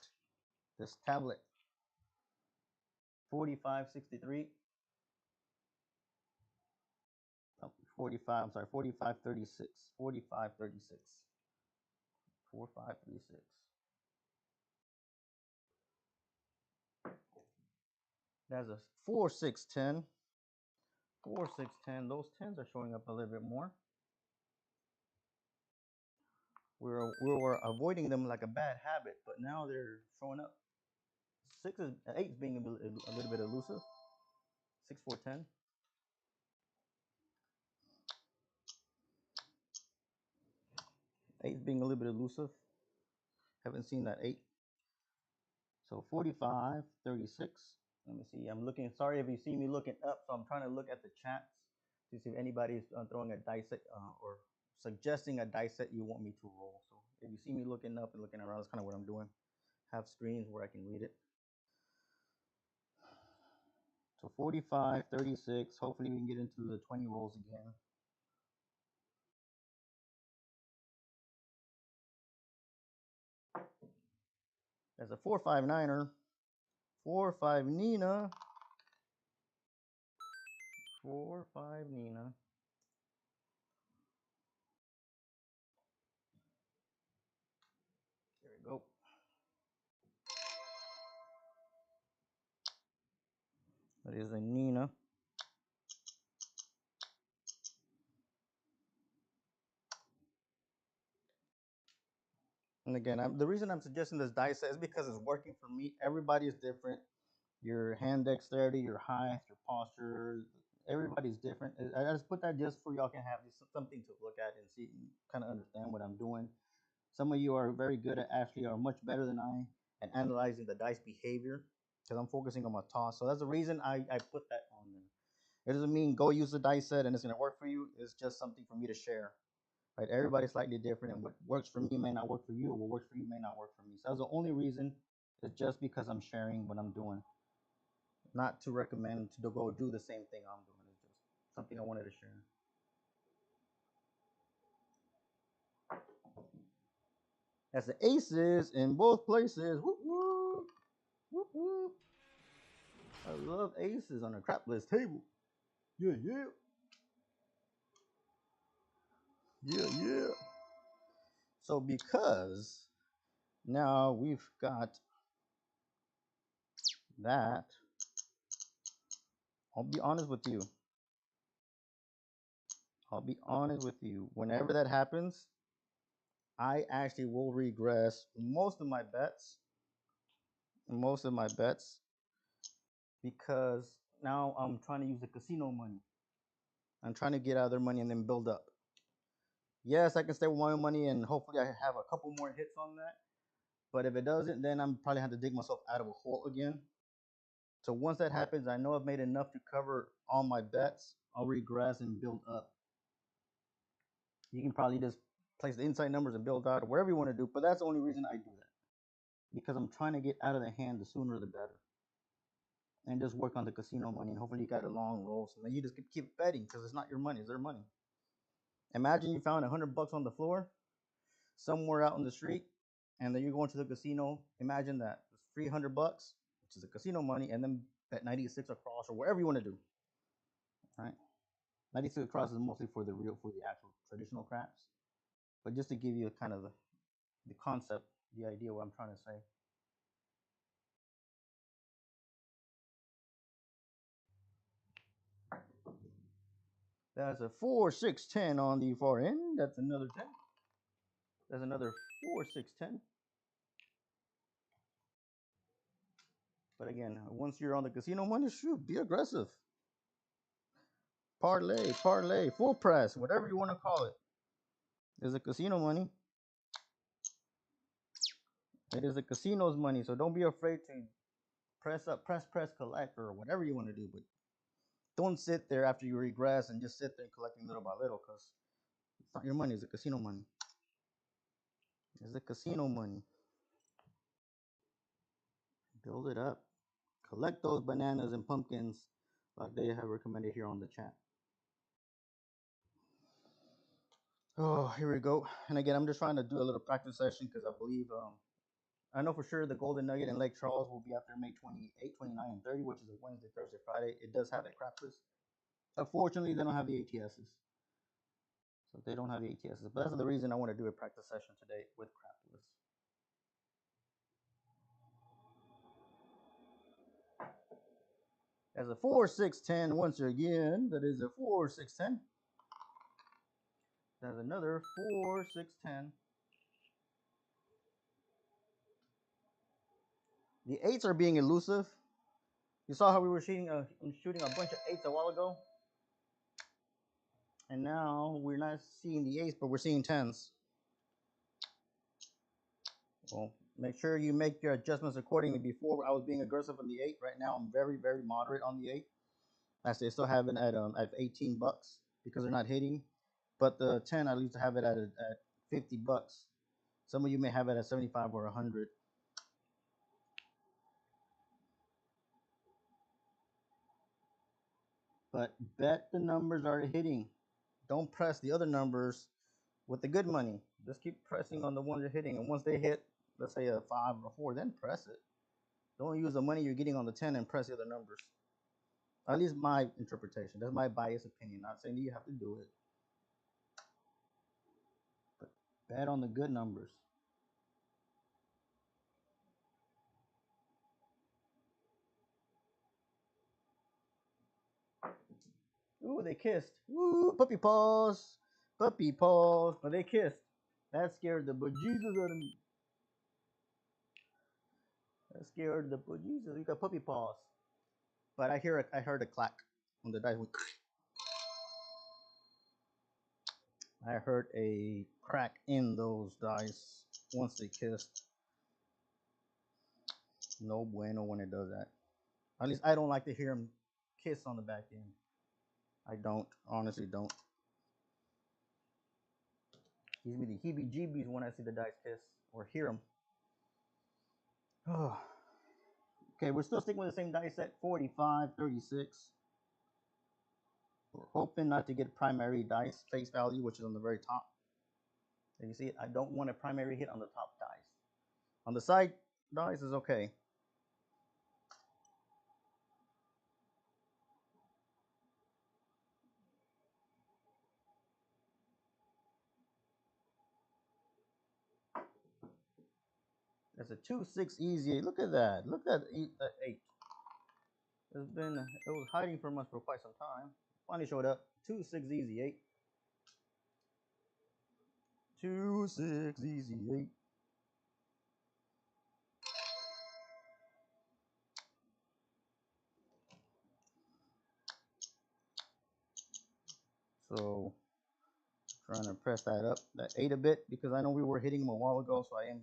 Speaker 1: this tablet. 45, 63. Oh, 45, I'm sorry, 45, 36. 45, 36. 45, 36. That's a 4, 6, 10. 4, 6, 10. Those 10s are showing up a little bit more. We were avoiding them like a bad habit, but now they're showing up. 8 is being a little bit elusive. 6, 4, 10. 8 is being a little bit elusive. Haven't seen that 8. So 45, 36. Let me see. I'm looking. Sorry if you see me looking up. So I'm trying to look at the chats to see if anybody's throwing a dice set or suggesting a dice set you want me to roll. So if you see me looking up and looking around, that's kind of what I'm doing. Have screens where I can read it. So 45, 36. Hopefully we can get into the 20 rolls again. That's a 4-5-9er. 4-5 Nina. 4-5 Nina. There we go. That is a Nina. And again, the reason I'm suggesting this dice set is because it's working for me. Everybody is different. Your hand dexterity, your height, your posture, everybody's different. I just put that just for y'all can have something to look at and see, and kind of understand what I'm doing. Some of you are very good at actually are much better than I at analyzing the dice behavior, because I'm focusing on my toss. So that's the reason I put that on there. It doesn't mean go use the dice set and it's going to work for you. It's just something for me to share. Right? Everybody's slightly different, and what works for me may not work for you, or what works for you may not work for me. So that's the only reason. It's just because I'm sharing what I'm doing, not to recommend to go do the same thing I'm doing. It's just something I wanted to share. That's the aces in both places. Whoop, whoop. Whoop, whoop. I love aces on a crapless table. Yeah, yeah. Yeah, yeah. So because now we've got that, I'll be honest with you. Whenever that happens, I actually will regress most of my bets. Because now I'm trying to use the casino money. I'm trying to get out of their money and then build up. Yes, I can stay with my own money and hopefully I have a couple more hits on that. But if it doesn't, then I'm probably have to dig myself out of a hole again. So once that happens, I know I've made enough to cover all my bets. I'll regress and build up. You can probably just place the inside numbers and build out or whatever you want to do. But that's the only reason I do that. Because I'm trying to get out of the hand the sooner the better. And just work on the casino money. And hopefully you got a long roll. So then you just keep betting because it's not your money, it's their money. Imagine you found $100 on the floor somewhere out in the street, and then you're going to the casino. Imagine that it's $300, which is the casino money, and then bet 96 across or wherever you want to do. All right, 96 across is mostly for the actual traditional craps, but just to give you a kind of the concept, the idea what I'm trying to say. That's a 4, 6, 10 on the far end. That's another 10. That's another 4, 6, 10. But again, once you're on the casino money, shoot, be aggressive. Parlay, full press, whatever you want to call it. Is a casino money. It is the casino's money, so don't be afraid to press up, press, collect, or whatever you want to do. But don't sit there after you regress and just sit there collecting little by little, because it's not your money. It's a casino money. It's the casino money. Build it up. Collect those bananas and pumpkins like they have recommended here on the chat. Oh, here we go. And again, I'm just trying to do a little practice session because I believe, I know for sure the Golden Nugget in Lake Charles will be out there May 28, 29, and 30, which is a Wednesday, Thursday, Friday. It does have a CrapLESS. Unfortunately, they don't have the ATSs. So they don't have the ATSs. But that's the reason I want to do a practice session today with CrapLESS. As a 4, 6, 10, once again, that is a 4, 6, 10. That's another 4, 6, 10. The 8s are being elusive. You saw how we were shooting a bunch of 8s a while ago? And now we're not seeing the 8s, but we're seeing 10s. Well, make sure you make your adjustments accordingly. Before I was being aggressive on the 8. Right now I'm very, very moderate on the 8. Actually, I still have it at 18 bucks because they're not hitting. But the 10, I used to have it at 50 bucks. Some of you may have it at 75 or 100. But bet the numbers are hitting. Don't press the other numbers with the good money. Just keep pressing on the ones you're hitting. And once they hit, let's say a 5 or 4, then press it. Don't use the money you're getting on the 10 and press the other numbers. At least my interpretation. That's my biased opinion. Not saying that you have to do it. But bet on the good numbers. Ooh, they kissed. Ooh, puppy paws. Puppy paws. But they kissed. That scared the bejesus out of me. That scared the bejesus. You got puppy paws. But I heard a clack when the dice went. I heard a crack in those dice once they kissed. No bueno when it does that. At least I don't like to hear them kiss on the back end. I don't. Honestly don't. Gives me the heebie-jeebies when I see the dice kiss or hear them. Oh. Okay, we're still sticking with the same dice set, 45, 36. We're hoping not to get primary dice face value, which is on the very top. And you see it, I don't want a primary hit on the top dice. On the side dice is okay. That's a 2-6 easy 8. Look at that. Look at that 8. It was hiding from us for quite some time. Finally showed up. 2-6 easy 8. 2-6 easy 8. So trying to press that 8 a bit because I know we were hitting them a while ago, so I am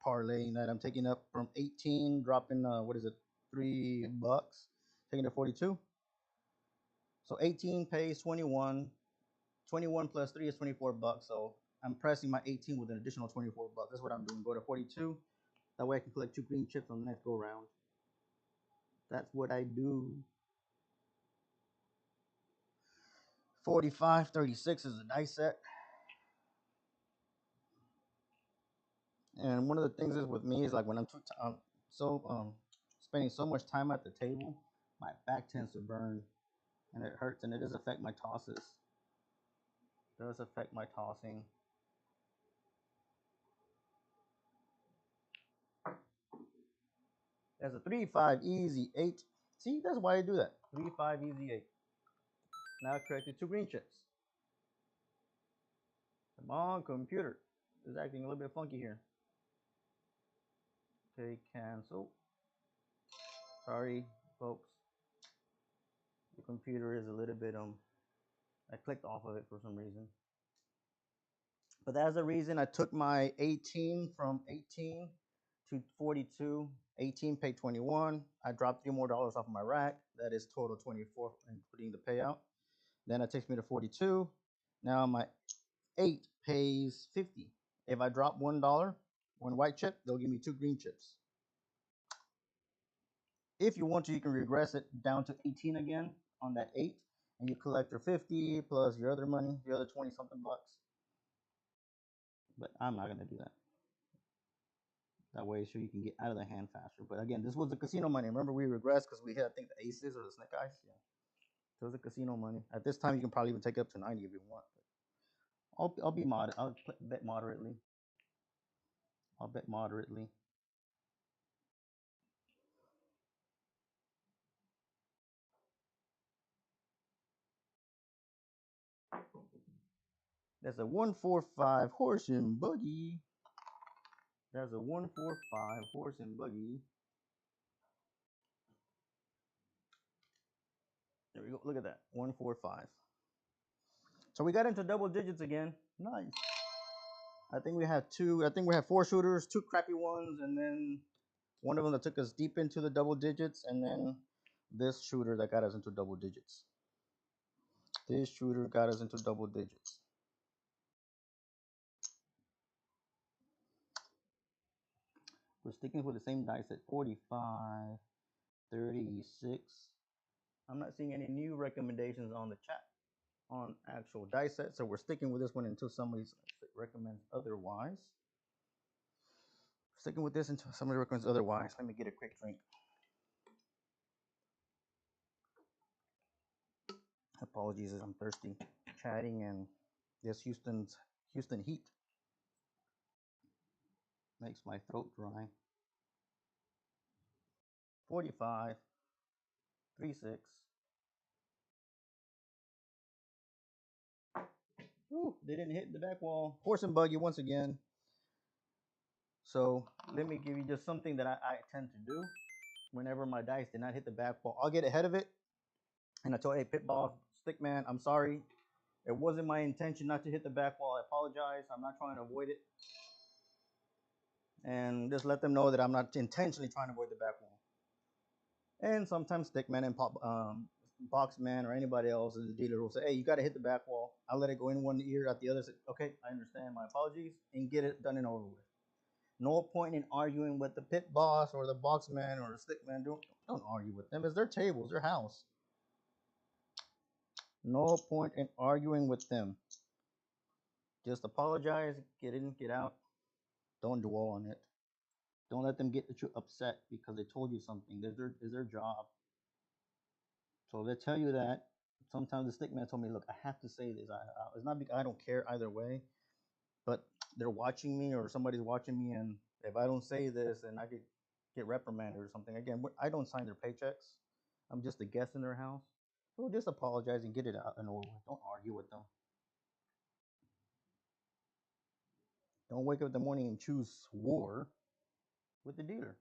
Speaker 1: parlaying that. I'm taking up from 18, dropping what is it, $3, taking to 42. So 18 pays 21. 21 plus 3 is 24 bucks. So I'm pressing my 18 with an additional 24 bucks. That's what I'm doing. Go to 42. That way I can collect 2 green chips on the next go round. That's what I do. 45, 36 is the dice set. And one of the things is with me is like when I'm spending so much time at the table, my back tends to burn and it hurts, and it does affect my tosses. It does affect my tossing. That's a 3-5 easy 8. See, that's why I do that. 3-5 easy 8. Now I corrected 2 green chips. Come on, computer. It's acting a little bit funky here. Okay, cancel. Sorry, folks. The computer is a little bit I clicked off of it for some reason. But that's the reason I took my 18 from 18 to 42. 18, pay 21. I dropped $3 more off of my rack. That is total 24, including the payout. Then it takes me to 42. Now my 8 pays 50. If I drop $1, one white chip, they'll give me 2 green chips. If you want to, you can regress it down to 18 again on that 8, and you collect your 50 plus your other money, the other 20 something bucks. But I'm not gonna do that. That way, so you can get out of the hand faster. But again, this was the casino money. Remember, we regressed because we had, I think, the aces or the snake eyes. Yeah, so it was the casino money. At this time, you can probably even take it up to 90 if you want. But I'll be moderate. I'll bet moderately. I'll bet moderately. That's a 145 horse and buggy. There's a 145 horse and buggy. There we go. Look at that. 145. So we got into double digits again. Nice. I think we had 4 shooters, 2 crappy ones, and then one of them that took us deep into the double digits, and then this shooter that got us into double digits. This shooter got us into double digits. We're sticking with the same dice at 45, 36. I'm not seeing any new recommendations on the chat on actual dice set, so we're sticking with this one until somebody recommends otherwise. Sticking with this until somebody recommends otherwise. Let me get a quick drink. Apologies as I'm thirsty. Chatting and this Houston heat makes my throat dry. 45, 36. Ooh, they didn't hit the back wall. Horse and buggy once again. So let me give you just something that I tend to do whenever my dice did not hit the back wall. I'll get ahead of it and I tell, hey, pit boss, stick man, I'm sorry. It wasn't my intention not to hit the back wall. I apologize. I'm not trying to avoid it. And just let them know that I'm not intentionally trying to avoid the back wall. And sometimes stickman and boxman or anybody else in the dealer will say, hey, you got to hit the back wall. I'll let it go in one ear, at the other. Say, okay, I understand. My apologies, and get it done and over with. No point in arguing with the pit boss or the boxman or the stickman. Don't argue with them. It's their table, it's their house. No point in arguing with them. Just apologize, get in, get out. Don't dwell on it. Don't let them get you upset because they told you something. It's their job. So they tell you that. Sometimes the stickman told me, look, I have to say this. It's not because I don't care either way, but they're watching me or somebody's watching me, and if I don't say this, then I could get reprimanded or something. Again, I don't sign their paychecks. I'm just a guest in their house. So just apologize and get it out and over with. Don't argue with them. Don't wake up in the morning and choose war with the dealer.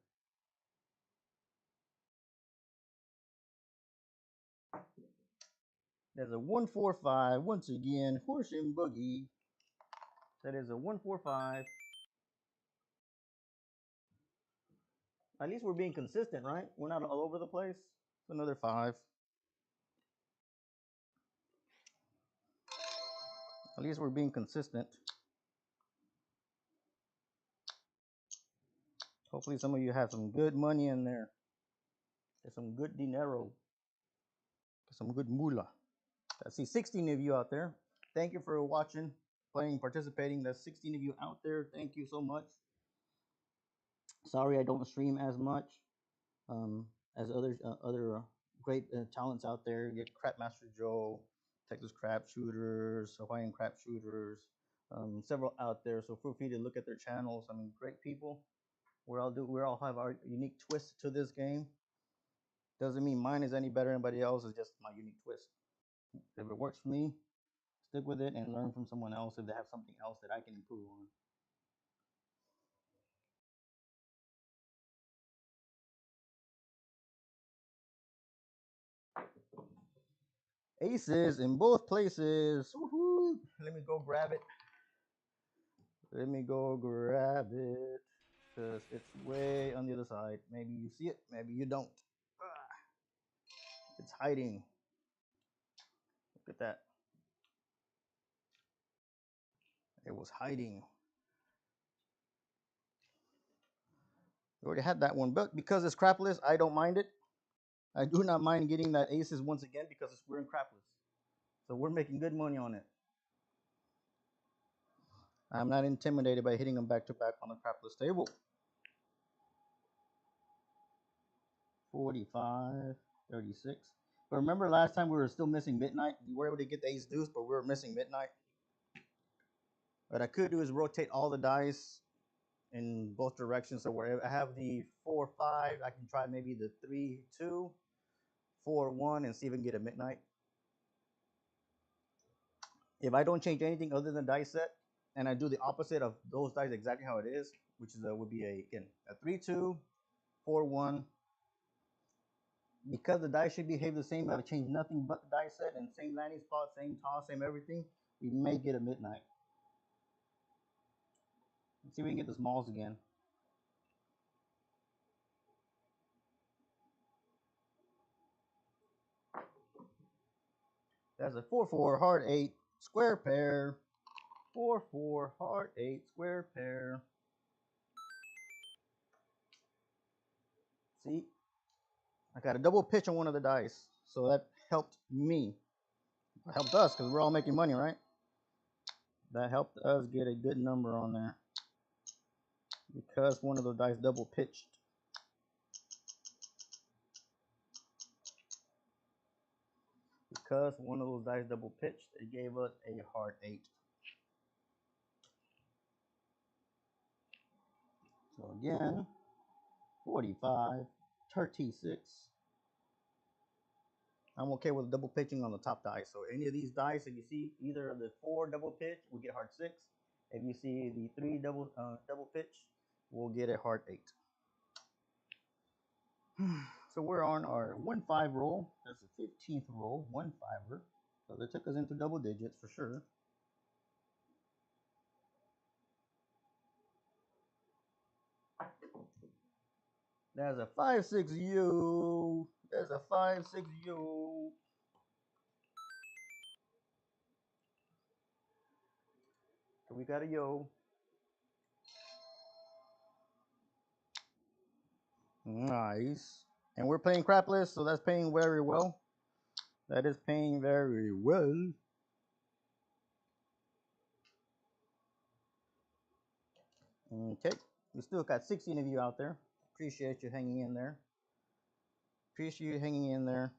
Speaker 1: There's a 145 once again, horse and buggy. That is a 145. At least we're being consistent, right? We're not all over the place. It's another 5. At least we're being consistent. Hopefully some of you have some good money in there. There's some good dinero. Some good moolah. I see 16 of you out there. Thank you for watching, playing, participating. That's 16 of you out there. Thank you so much. Sorry I don't stream as much as other great talents out there. You get Crap Master Joe, Texas Crap Shooters, Hawaiian Crap Shooters, several out there. So feel free to look at their channels. I mean, great people. We all have our unique twist to this game. Doesn't mean mine is any better than anybody else. It's just my unique twist. If it works for me, stick with it and learn from someone else if they have something else that I can improve on. Aces in both places. Woohoo! Let me go grab it. Let me go grab it. because it's way on the other side. Maybe you see it, maybe you don't. It's hiding. Look at that. It was hiding. We already had that one, but because it's crapless, I don't mind it. I do not mind getting that aces once again because we're in crapless. So we're making good money on it. I'm not intimidated by hitting them back to back on the crapless table. 45, 36. But remember last time we were still missing midnight? We were able to get the ace deuce, but we were missing midnight. What I could do is rotate all the dice in both directions. So where I have the 4, 5, I can try maybe the 3, 2, 4, 1, and see if I can get a midnight. If I don't change anything other than dice set, and I do the opposite of those dice exactly how it is, which is would be again a 3, 2, 4, 1. Because the dice should behave the same, I've changed nothing but the dice set and same landing spot, same toss, same everything. We may get a midnight. Let's see if we can get the smalls again. That's a 4-4 heart 8 square pair. 4-4 heart 8 square pair. See, I got a double pitch on one of the dice, so that helped me. It helped us because we're all making money, right? That helped us get a good number on there because one of the dice double pitched. Because one of those dice double pitched, it gave us a heart 8. So again, 45, 36. I'm okay with double pitching on the top dice. So any of these dice, if you see either of the 4 double pitch, we'll get heart 6. If you see the 3 double pitch, we'll get a heart 8. So we're on our 1-5 roll. That's the 15th roll, 1-5er. So that took us into double digits for sure. There's a 5-6-U. There's a 5-6-U. So we got a yo. Nice. And we're playing crapless, so that's paying very well. That is paying very well. Okay. We still got 16 of you out there. Appreciate you hanging in there. Appreciate you hanging in there.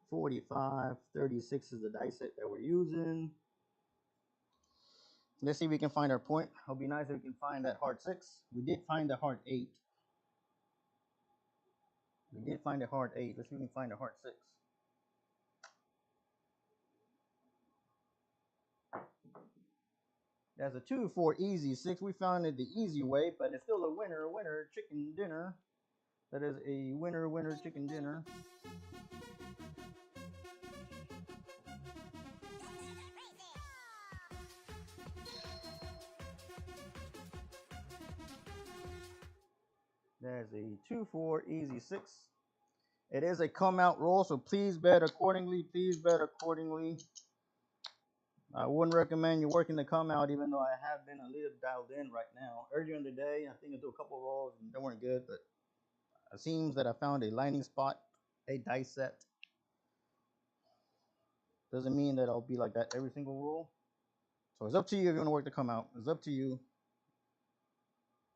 Speaker 1: 45, 36 is the dice set that we're using. Let's see if we can find our point. It'll be nice if we can find that heart 6. We did find the heart 8. We did find a heart 8. Let's see if we can find a heart 6. That's a 2-4 easy 6. We found it the easy way, but it's still a winner, chicken dinner. That is a winner, chicken dinner. There's a 2-4 easy 6. It is a come out roll, so please bet accordingly. Please bet accordingly. I wouldn't recommend you working the come out, even though I have been a little dialed in right now. Earlier in the day, I think I did a couple rolls and they weren't good, but it seems that I found a landing spot, a dice set. Doesn't mean that I'll be like that every single roll. So it's up to you if you want to work the come out. It's up to you.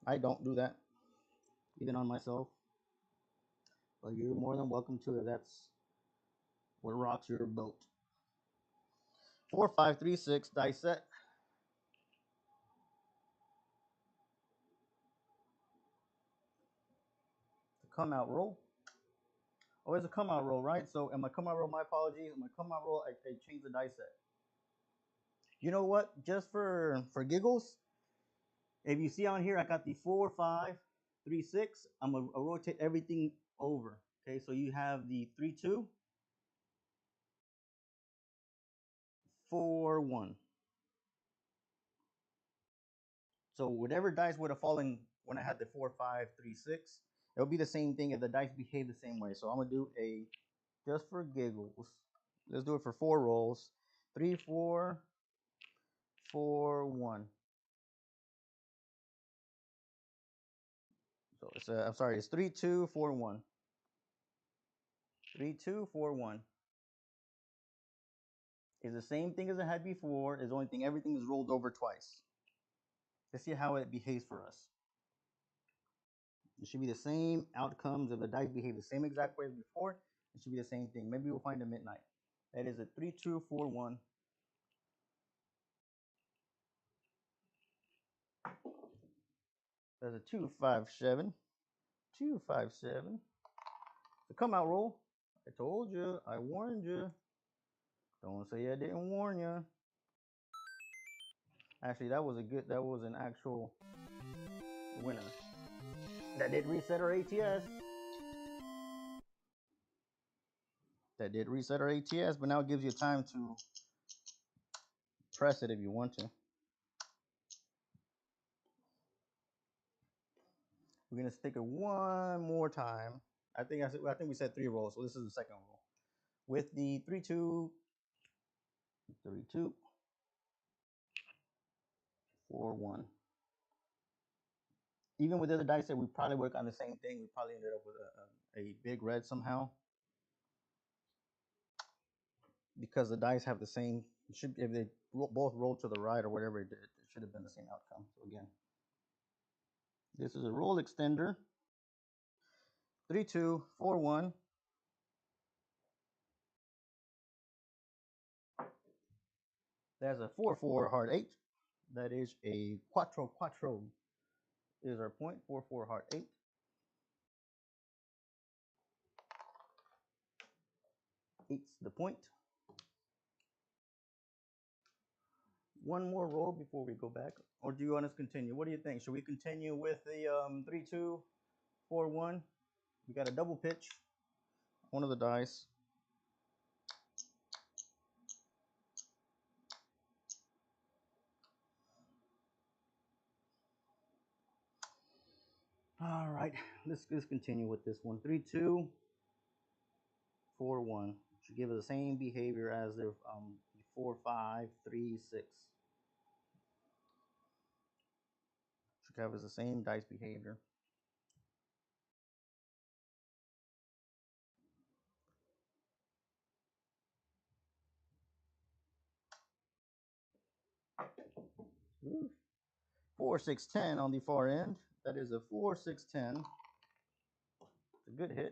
Speaker 1: I don't do that, even on myself. But you're more than welcome to if that's what rocks your boat. 4, 5, 3, 6 dice set. The come out roll. Oh, it's a come out roll, right? So in my come out roll, my apologies. In my come out roll, I changed the dice set. You know what? Just for giggles, if you see on here, I got the 4, 5, 3, 6. I'm gonna rotate everything over. Okay, so you have the 3, 2, 4, 1. So whatever dice would have fallen when I had the 4, 5, 3, 6, it would be the same thing if the dice behave the same way. So I'm gonna do a, just for giggles, let's do it for 4 rolls. 3, 4, 4, 1. So it's I'm sorry, it's 3, 2, 4, 1. 3, 2, 4, 1. It's the same thing as I had before. Is the only thing, everything is rolled over twice. Let's see how it behaves for us. It should be the same outcomes. If the dice behave the same exact way as before, it should be the same thing. Maybe we'll find a midnight. That is a 3, 2, 4, 1. That's a 2, 5, 7. 2, 5, 7. The come out roll. I told you. I warned you. Don't say I didn't warn you. Actually, that was a good. That was an actual winner. That did reset our ATS. That did reset our ATS, but now it gives you time to press it if you want to. We're gonna stick it one more time. I think we said 3 rolls, so this is the second roll. With the 3, 2, 3, 2, 4, 1. Even with the other dice that we probably would have gotten the same thing. We probably ended up with a big red somehow. Because the dice have the same, if they both roll to the right or whatever it did, it should have been the same outcome. So again, this is a roll extender. 3, 2, 4, 1. There's a 4, 4 heart 8. That is a quattro quattro is our point. 4, 4 heart 8. 8's the point. One more roll before we go back, or do you want us to continue? What do you think? Should we continue with the 3, 2, 4, 1? We got a double pitch. One of the dice. All right, let's continue with this one. 3, 2, 4, 1. Should give it the same behavior as the 4, 5, 3, 6. Should have the same dice behavior. Ooh. 4, 6, 10 on the far end. That is a 4, 6, 10. It's a good hit.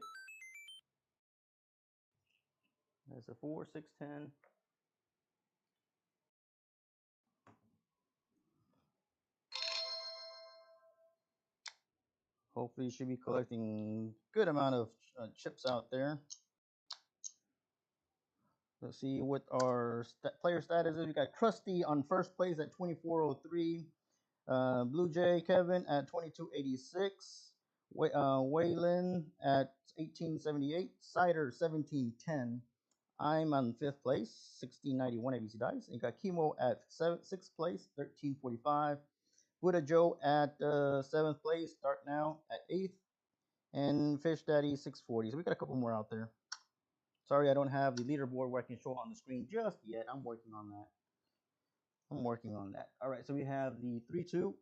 Speaker 1: That's a 4, 6, 10. Hopefully you should be collecting good amount of chips out there. Let's see what our player status is. We got Krusty on first place at 2403. Blue Jay Kevin at 2286. Waylon at 1878. Cider 1710. I'm on 5th place, 1691 ABC Dice. And you got Chemo at 6th place, 1345. Buddha Joe at 7th place, start now at 8th. And Fish Daddy 640. So we got a couple more out there. Sorry, I don't have the leaderboard where I can show on the screen just yet. I'm working on that. All right, so we have the 3, 2,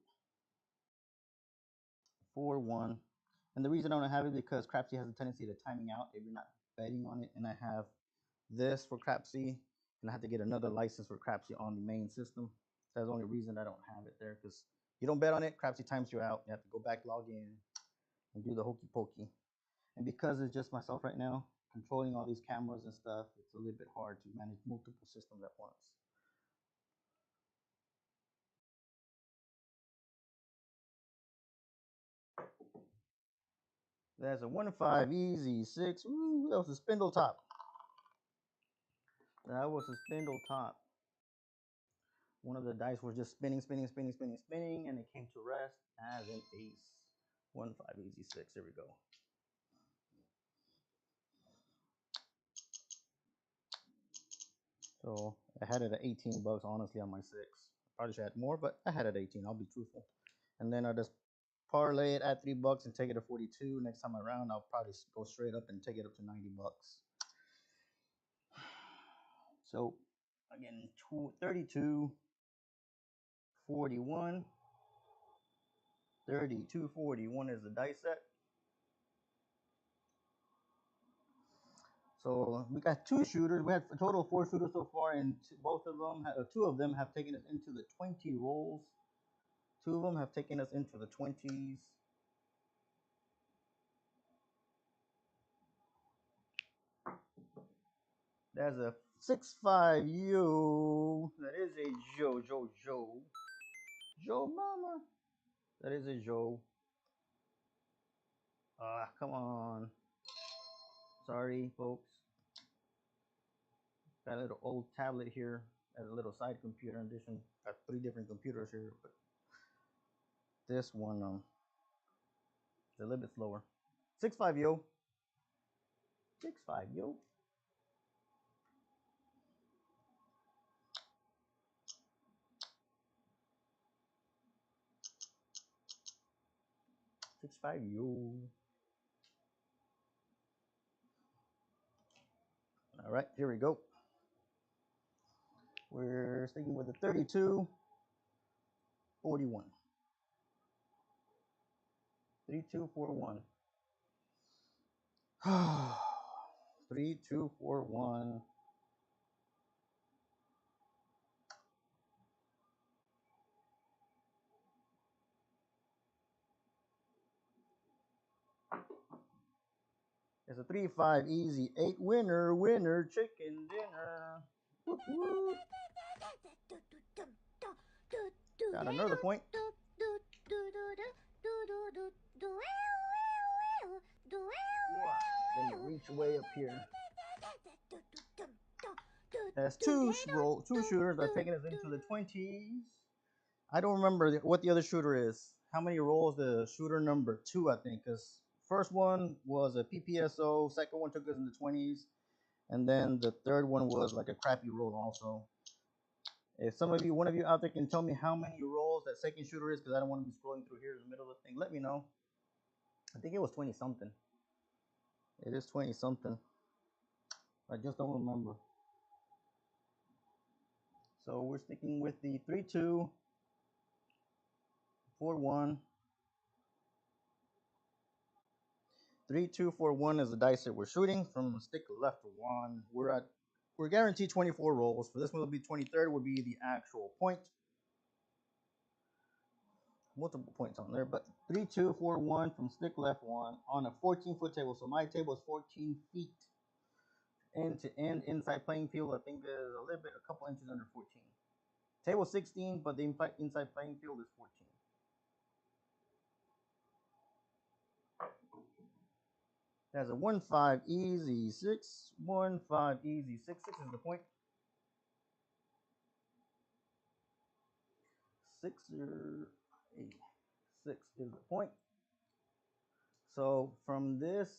Speaker 1: 4, 1. And the reason I don't have it is because Crapsee has a tendency to timing out if you're not betting on it. And I have this for Crapsee, and I have to get another license for Crapsee on the main system. That's the only reason I don't have it there, because you don't bet on it, Crapsee times you out. You have to go back, log in, and do the hokey pokey. And because it's just myself right now, controlling all these cameras and stuff, it's a little bit hard to manage multiple systems at once. That's a 1, 5, easy, 6. Ooh, that was a spindle top. That was a spindle top. One of the dice was just spinning, spinning, spinning, spinning, spinning, and it came to rest as an ace. 1, 5, easy, 6. Here we go. So I had it at $18 honestly on my 6. Probably should have had more, but I had it at 18. I'll be truthful. and then I'll just parlay it at $3 and take it to 42. Next time around, I'll probably go straight up and take it up to 90 bucks. So again, 32, 41, 32, 41 is the dice set. So we got 2 shooters. We had a total of 4 shooters so far, and two of them have taken us into the 20 rolls. 2 of them have taken us into the 20s. That's a 6-5 yo. That is a Joe mama. That is a Joe. Come on. Sorry, folks. Got a little old tablet here as a little side computer. In addition, got 3 different computers here, but this one is a little bit slower. 6-5 yo. 6-5 yo. 6-5 yo. All right, here we go. We're sticking with the 32, 41. 32, 41. 3, 2, 4, 1. It's a 3-5 easy 8 winner chicken dinner. Whoop, whoop. Got another point. Let me reach way up here. That's two shooters are taking us into the 20s. I don't remember what the other shooter is. How many rolls the shooter number 2, I think, because first one was a PPSO, second one took us in the 20s, and then the third one was like a crappy roll also. If one of you out there can tell me how many rolls that second shooter is, because I don't want to be scrolling through here in the middle of the thing, let me know. I think it was 20 something. It is 20 something. I just don't remember. So we're sticking with the 3-2, 4-1. 3-2, 4-1 is the dice that we're shooting from stick left 1. We're guaranteed 24 rolls. For this one, will be 23rd would be the actual point. Multiple points on there, but 3-2, 4-1 from stick left 1 on a 14-foot table. So my table is 14 feet end to end. Inside playing field, I think is a couple inches under 14. Table 16, but the inside playing field is 14. That's a 1-5 easy 6. 1-5 easy 6. 6 is the point. 6 is the point. So from this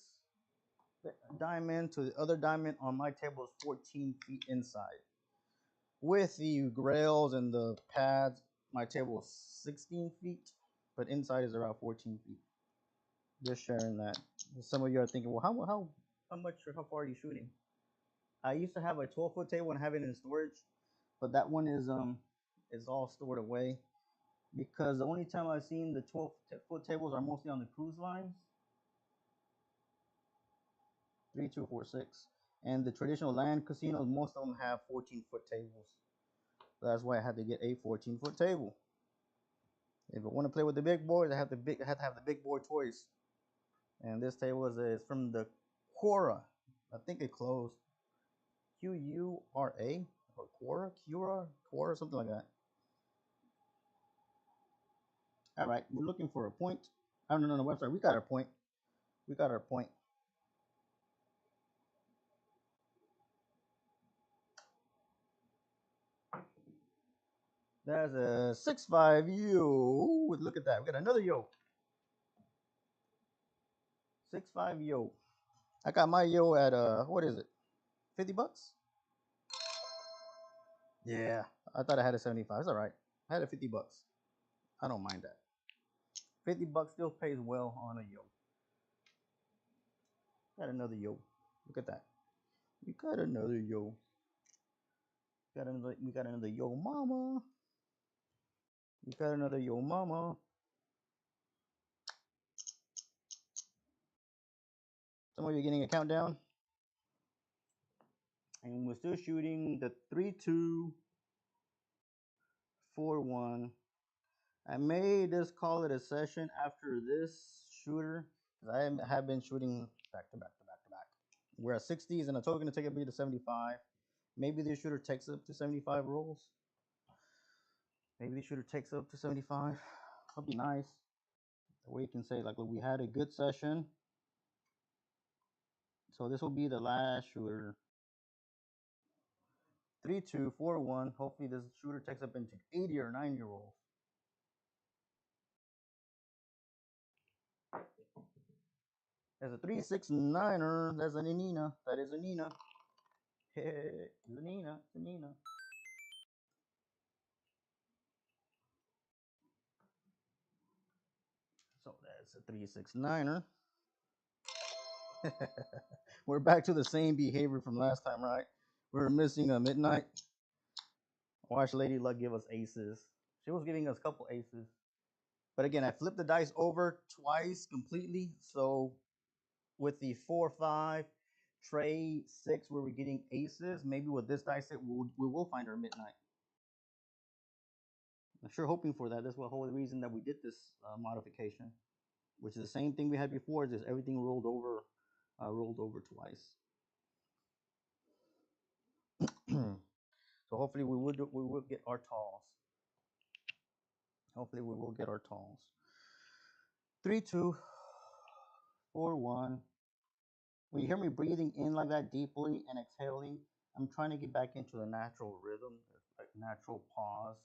Speaker 1: diamond to the other diamond on my table is 14 feet inside. With the rails and the pads, my table is 16 feet, but inside is around 14 feet. Just sharing that. Some of you are thinking, well, how much or how far are you shooting? I used to have a 12-foot table and have it in storage, but that one is all stored away because the only time I've seen the 12-foot tables are mostly on the cruise lines. 3, 2, 4, 6. And the traditional land casinos, most of them have 14-foot tables. So that's why I had to get a 14-foot table. If I want to play with the big boys, I have to have the big boy toys. And this table is from the Quora. I think it closed. Quura or Quora, something like that. All right, we're looking for a point. I don't know on the website. We got our point. We got our point. That's a 6-5 yo. Look at that. We got another yo. 6-5 yo. I got my yo at what is it? 50 bucks? Yeah. I thought I had a 75. It's all right. I had a 50 bucks. I don't mind that. $50 still pays well on a yo. Got another yo. Look at that. We got another yo. We got another yo mama. We got another yo mama. Some of you are getting a countdown. And we're still shooting the 3-2-4-1. I may just call it a session after this shooter. Because I have been shooting back to back to back to back. We're at 60s and I'm totally going to take it to 75. Maybe this shooter takes up to 75 rolls. Maybe this shooter takes up to 75. That'll be nice. That way you can say, like, look, we had a good session. So this will be the last shooter. 3-2-4-1. Hopefully this shooter takes up into 80 or 90 rolls. There's a 3-6-9er. That's a Nina. That is a Nina. Hey, it's a Nina. It's a Nina. So that's a 3-6-9er. We're back to the same behavior from last time, right? We're missing a midnight. Watch Lady Luck give us aces. She was giving us a couple aces. But again, I flipped the dice over twice completely. So with the 4-5, tray 6, where we're getting aces, maybe with this dice set, we will find our midnight. I'm sure hoping for that. That's the whole reason that we did this modification, which is the same thing we had before. Is just everything rolled over twice. So hopefully we will get our talls. Hopefully we will get our talls. 3-2-4-1. When you hear me breathing in like that deeply and exhaling, I'm trying to get back into the natural rhythm, like natural pause.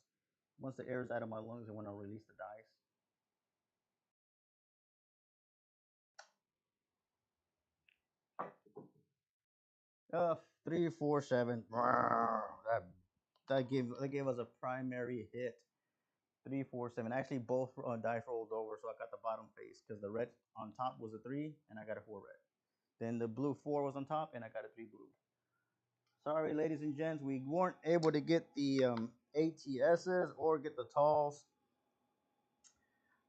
Speaker 1: Once the air is out of my lungs, I want to release the dice. 3-4-7. That gave us a primary hit. 3-4-7. Actually, both dice rolled over, so I got the bottom face because the red on top was a 3, and I got a 4 red. Then the blue 4 was on top, and I got a 3 blue. Sorry, ladies and gents, we weren't able to get the ATSs or get the talls.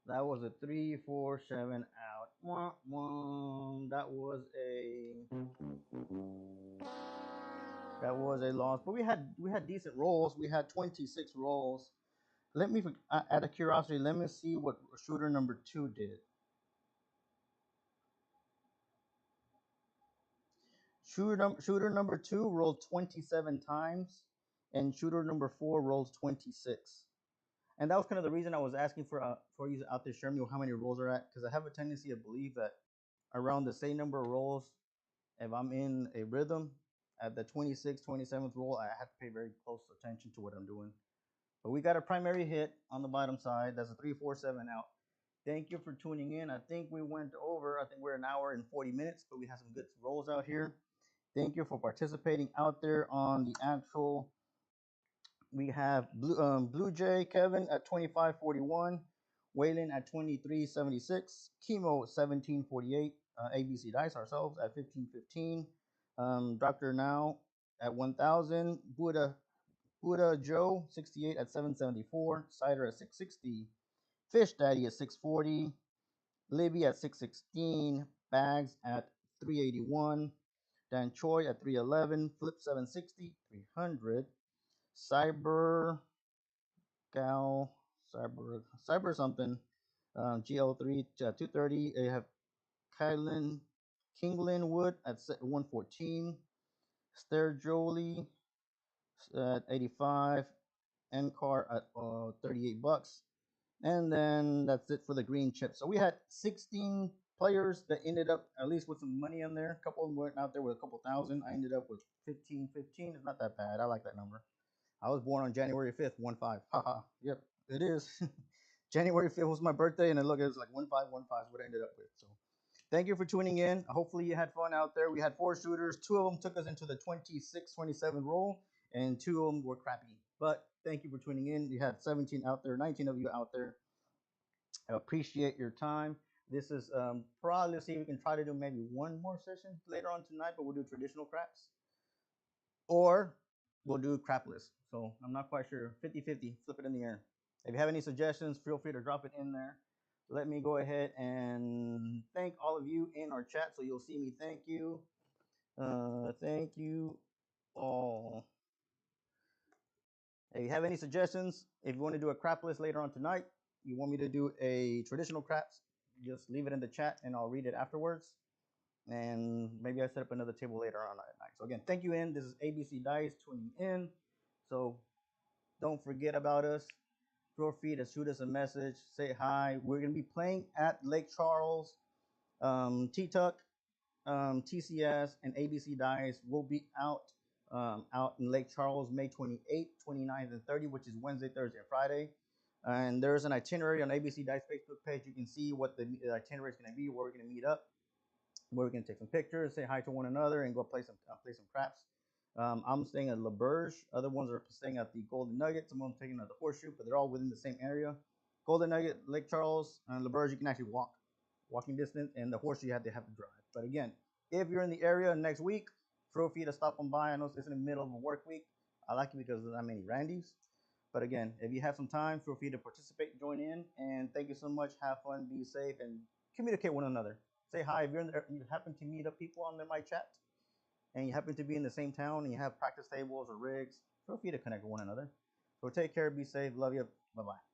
Speaker 1: That was a 3-4-7 out. Wah, wah. That was a loss, but we had decent rolls. We had 26 rolls. Let me, out of curiosity, let me see what shooter number 2 did. Shooter number 2 rolled 27 times, and shooter number 4 rolls 26. And that was kind of the reason I was asking for you out there sharing me how many rolls are at, because I have a tendency to believe that around the same number of rolls, if I'm in a rhythm, at the 26th, 27th roll, I have to pay very close attention to what I'm doing. But we got a primary hit on the bottom side. That's a 3-4-7 out. Thank you for tuning in. I think we went over. I think we're an hour and 40 minutes, but we have some good rolls out here. Thank you for participating out there on the actual. We have Blue Jay Kevin at 2541, Waylon at 2376, Chemo 1748, ABC Dice ourselves at 1515, Dr. Now at 1000, Buddha Joe 68 at 774, Cider at 660, Fish Daddy at 640, Libby at 616, Bags at 381, Dan Choi at 311, Flip 760, 300, Cyber Gal, Cyber something, GL3 230. They have Kinglin Wood at 114, Stair Jolie at 85, Ncar at $38. And then that's it for the green chip. So we had 16 players that ended up at least with some money in there. A couple of them went out there with a couple thousand. I ended up with 15. It's not that bad. I like that number. I was born on January 5th, 1-5. Haha. Yep, it is. January 5th was my birthday, and then look, it was like 1-5, 1-5 is what I ended up with. So thank you for tuning in. Hopefully you had fun out there. We had 4 shooters. 2 of them took us into the 26-27 roll, and 2 of them were crappy. But thank you for tuning in. You had 17 out there, 19 of you out there. I appreciate your time. This is probably, let's see if we can try to do maybe one more session later on tonight, but we'll do traditional craps or we'll do crapless. So I'm not quite sure. 50-50, flip it in the air. If you have any suggestions, feel free to drop it in there. Let me go ahead and thank all of you in our chat. So you'll see me. Thank you. Thank you all. If you have any suggestions, if you want to do a crapless later on tonight, you want me to do a traditional craps, just leave it in the chat and I'll read it afterwards. And maybe I set up another table later on at night. So again, thank you in. This is ABC Dice tuning in. So don't forget about us. Feel free to shoot us a message, say hi. We're going to be playing at Lake Charles, T-Tuck, TCS, and ABC Dice will be out in Lake Charles May 28th, 29th, and 30th, which is Wednesday, Thursday, and Friday. And there's an itinerary on ABC Dice Facebook page. You can see what the itinerary is going to be, where we're going to meet up, where we can take some pictures, say hi to one another, and go play some craps. I'm staying at LaBerge. Other ones are staying at the Golden Nugget. Some of them taking at the Horseshoe, but they're all within the same area. Golden Nugget, Lake Charles, and LaBerge, you can actually walking distance, and the Horseshoe you have to drive. But again, if you're in the area next week, feel free to stop on by. I know it's in the middle of a work week. I like it because there's not many Randys. But again, if you have some time, feel free to participate, join in, and thank you so much. Have fun, be safe, and communicate with one another. Say hi if you're in there, you happen to meet up people on my chat, and you happen to be in the same town, and you have practice tables or rigs. Feel free to connect with one another. So take care, be safe, love you, bye bye.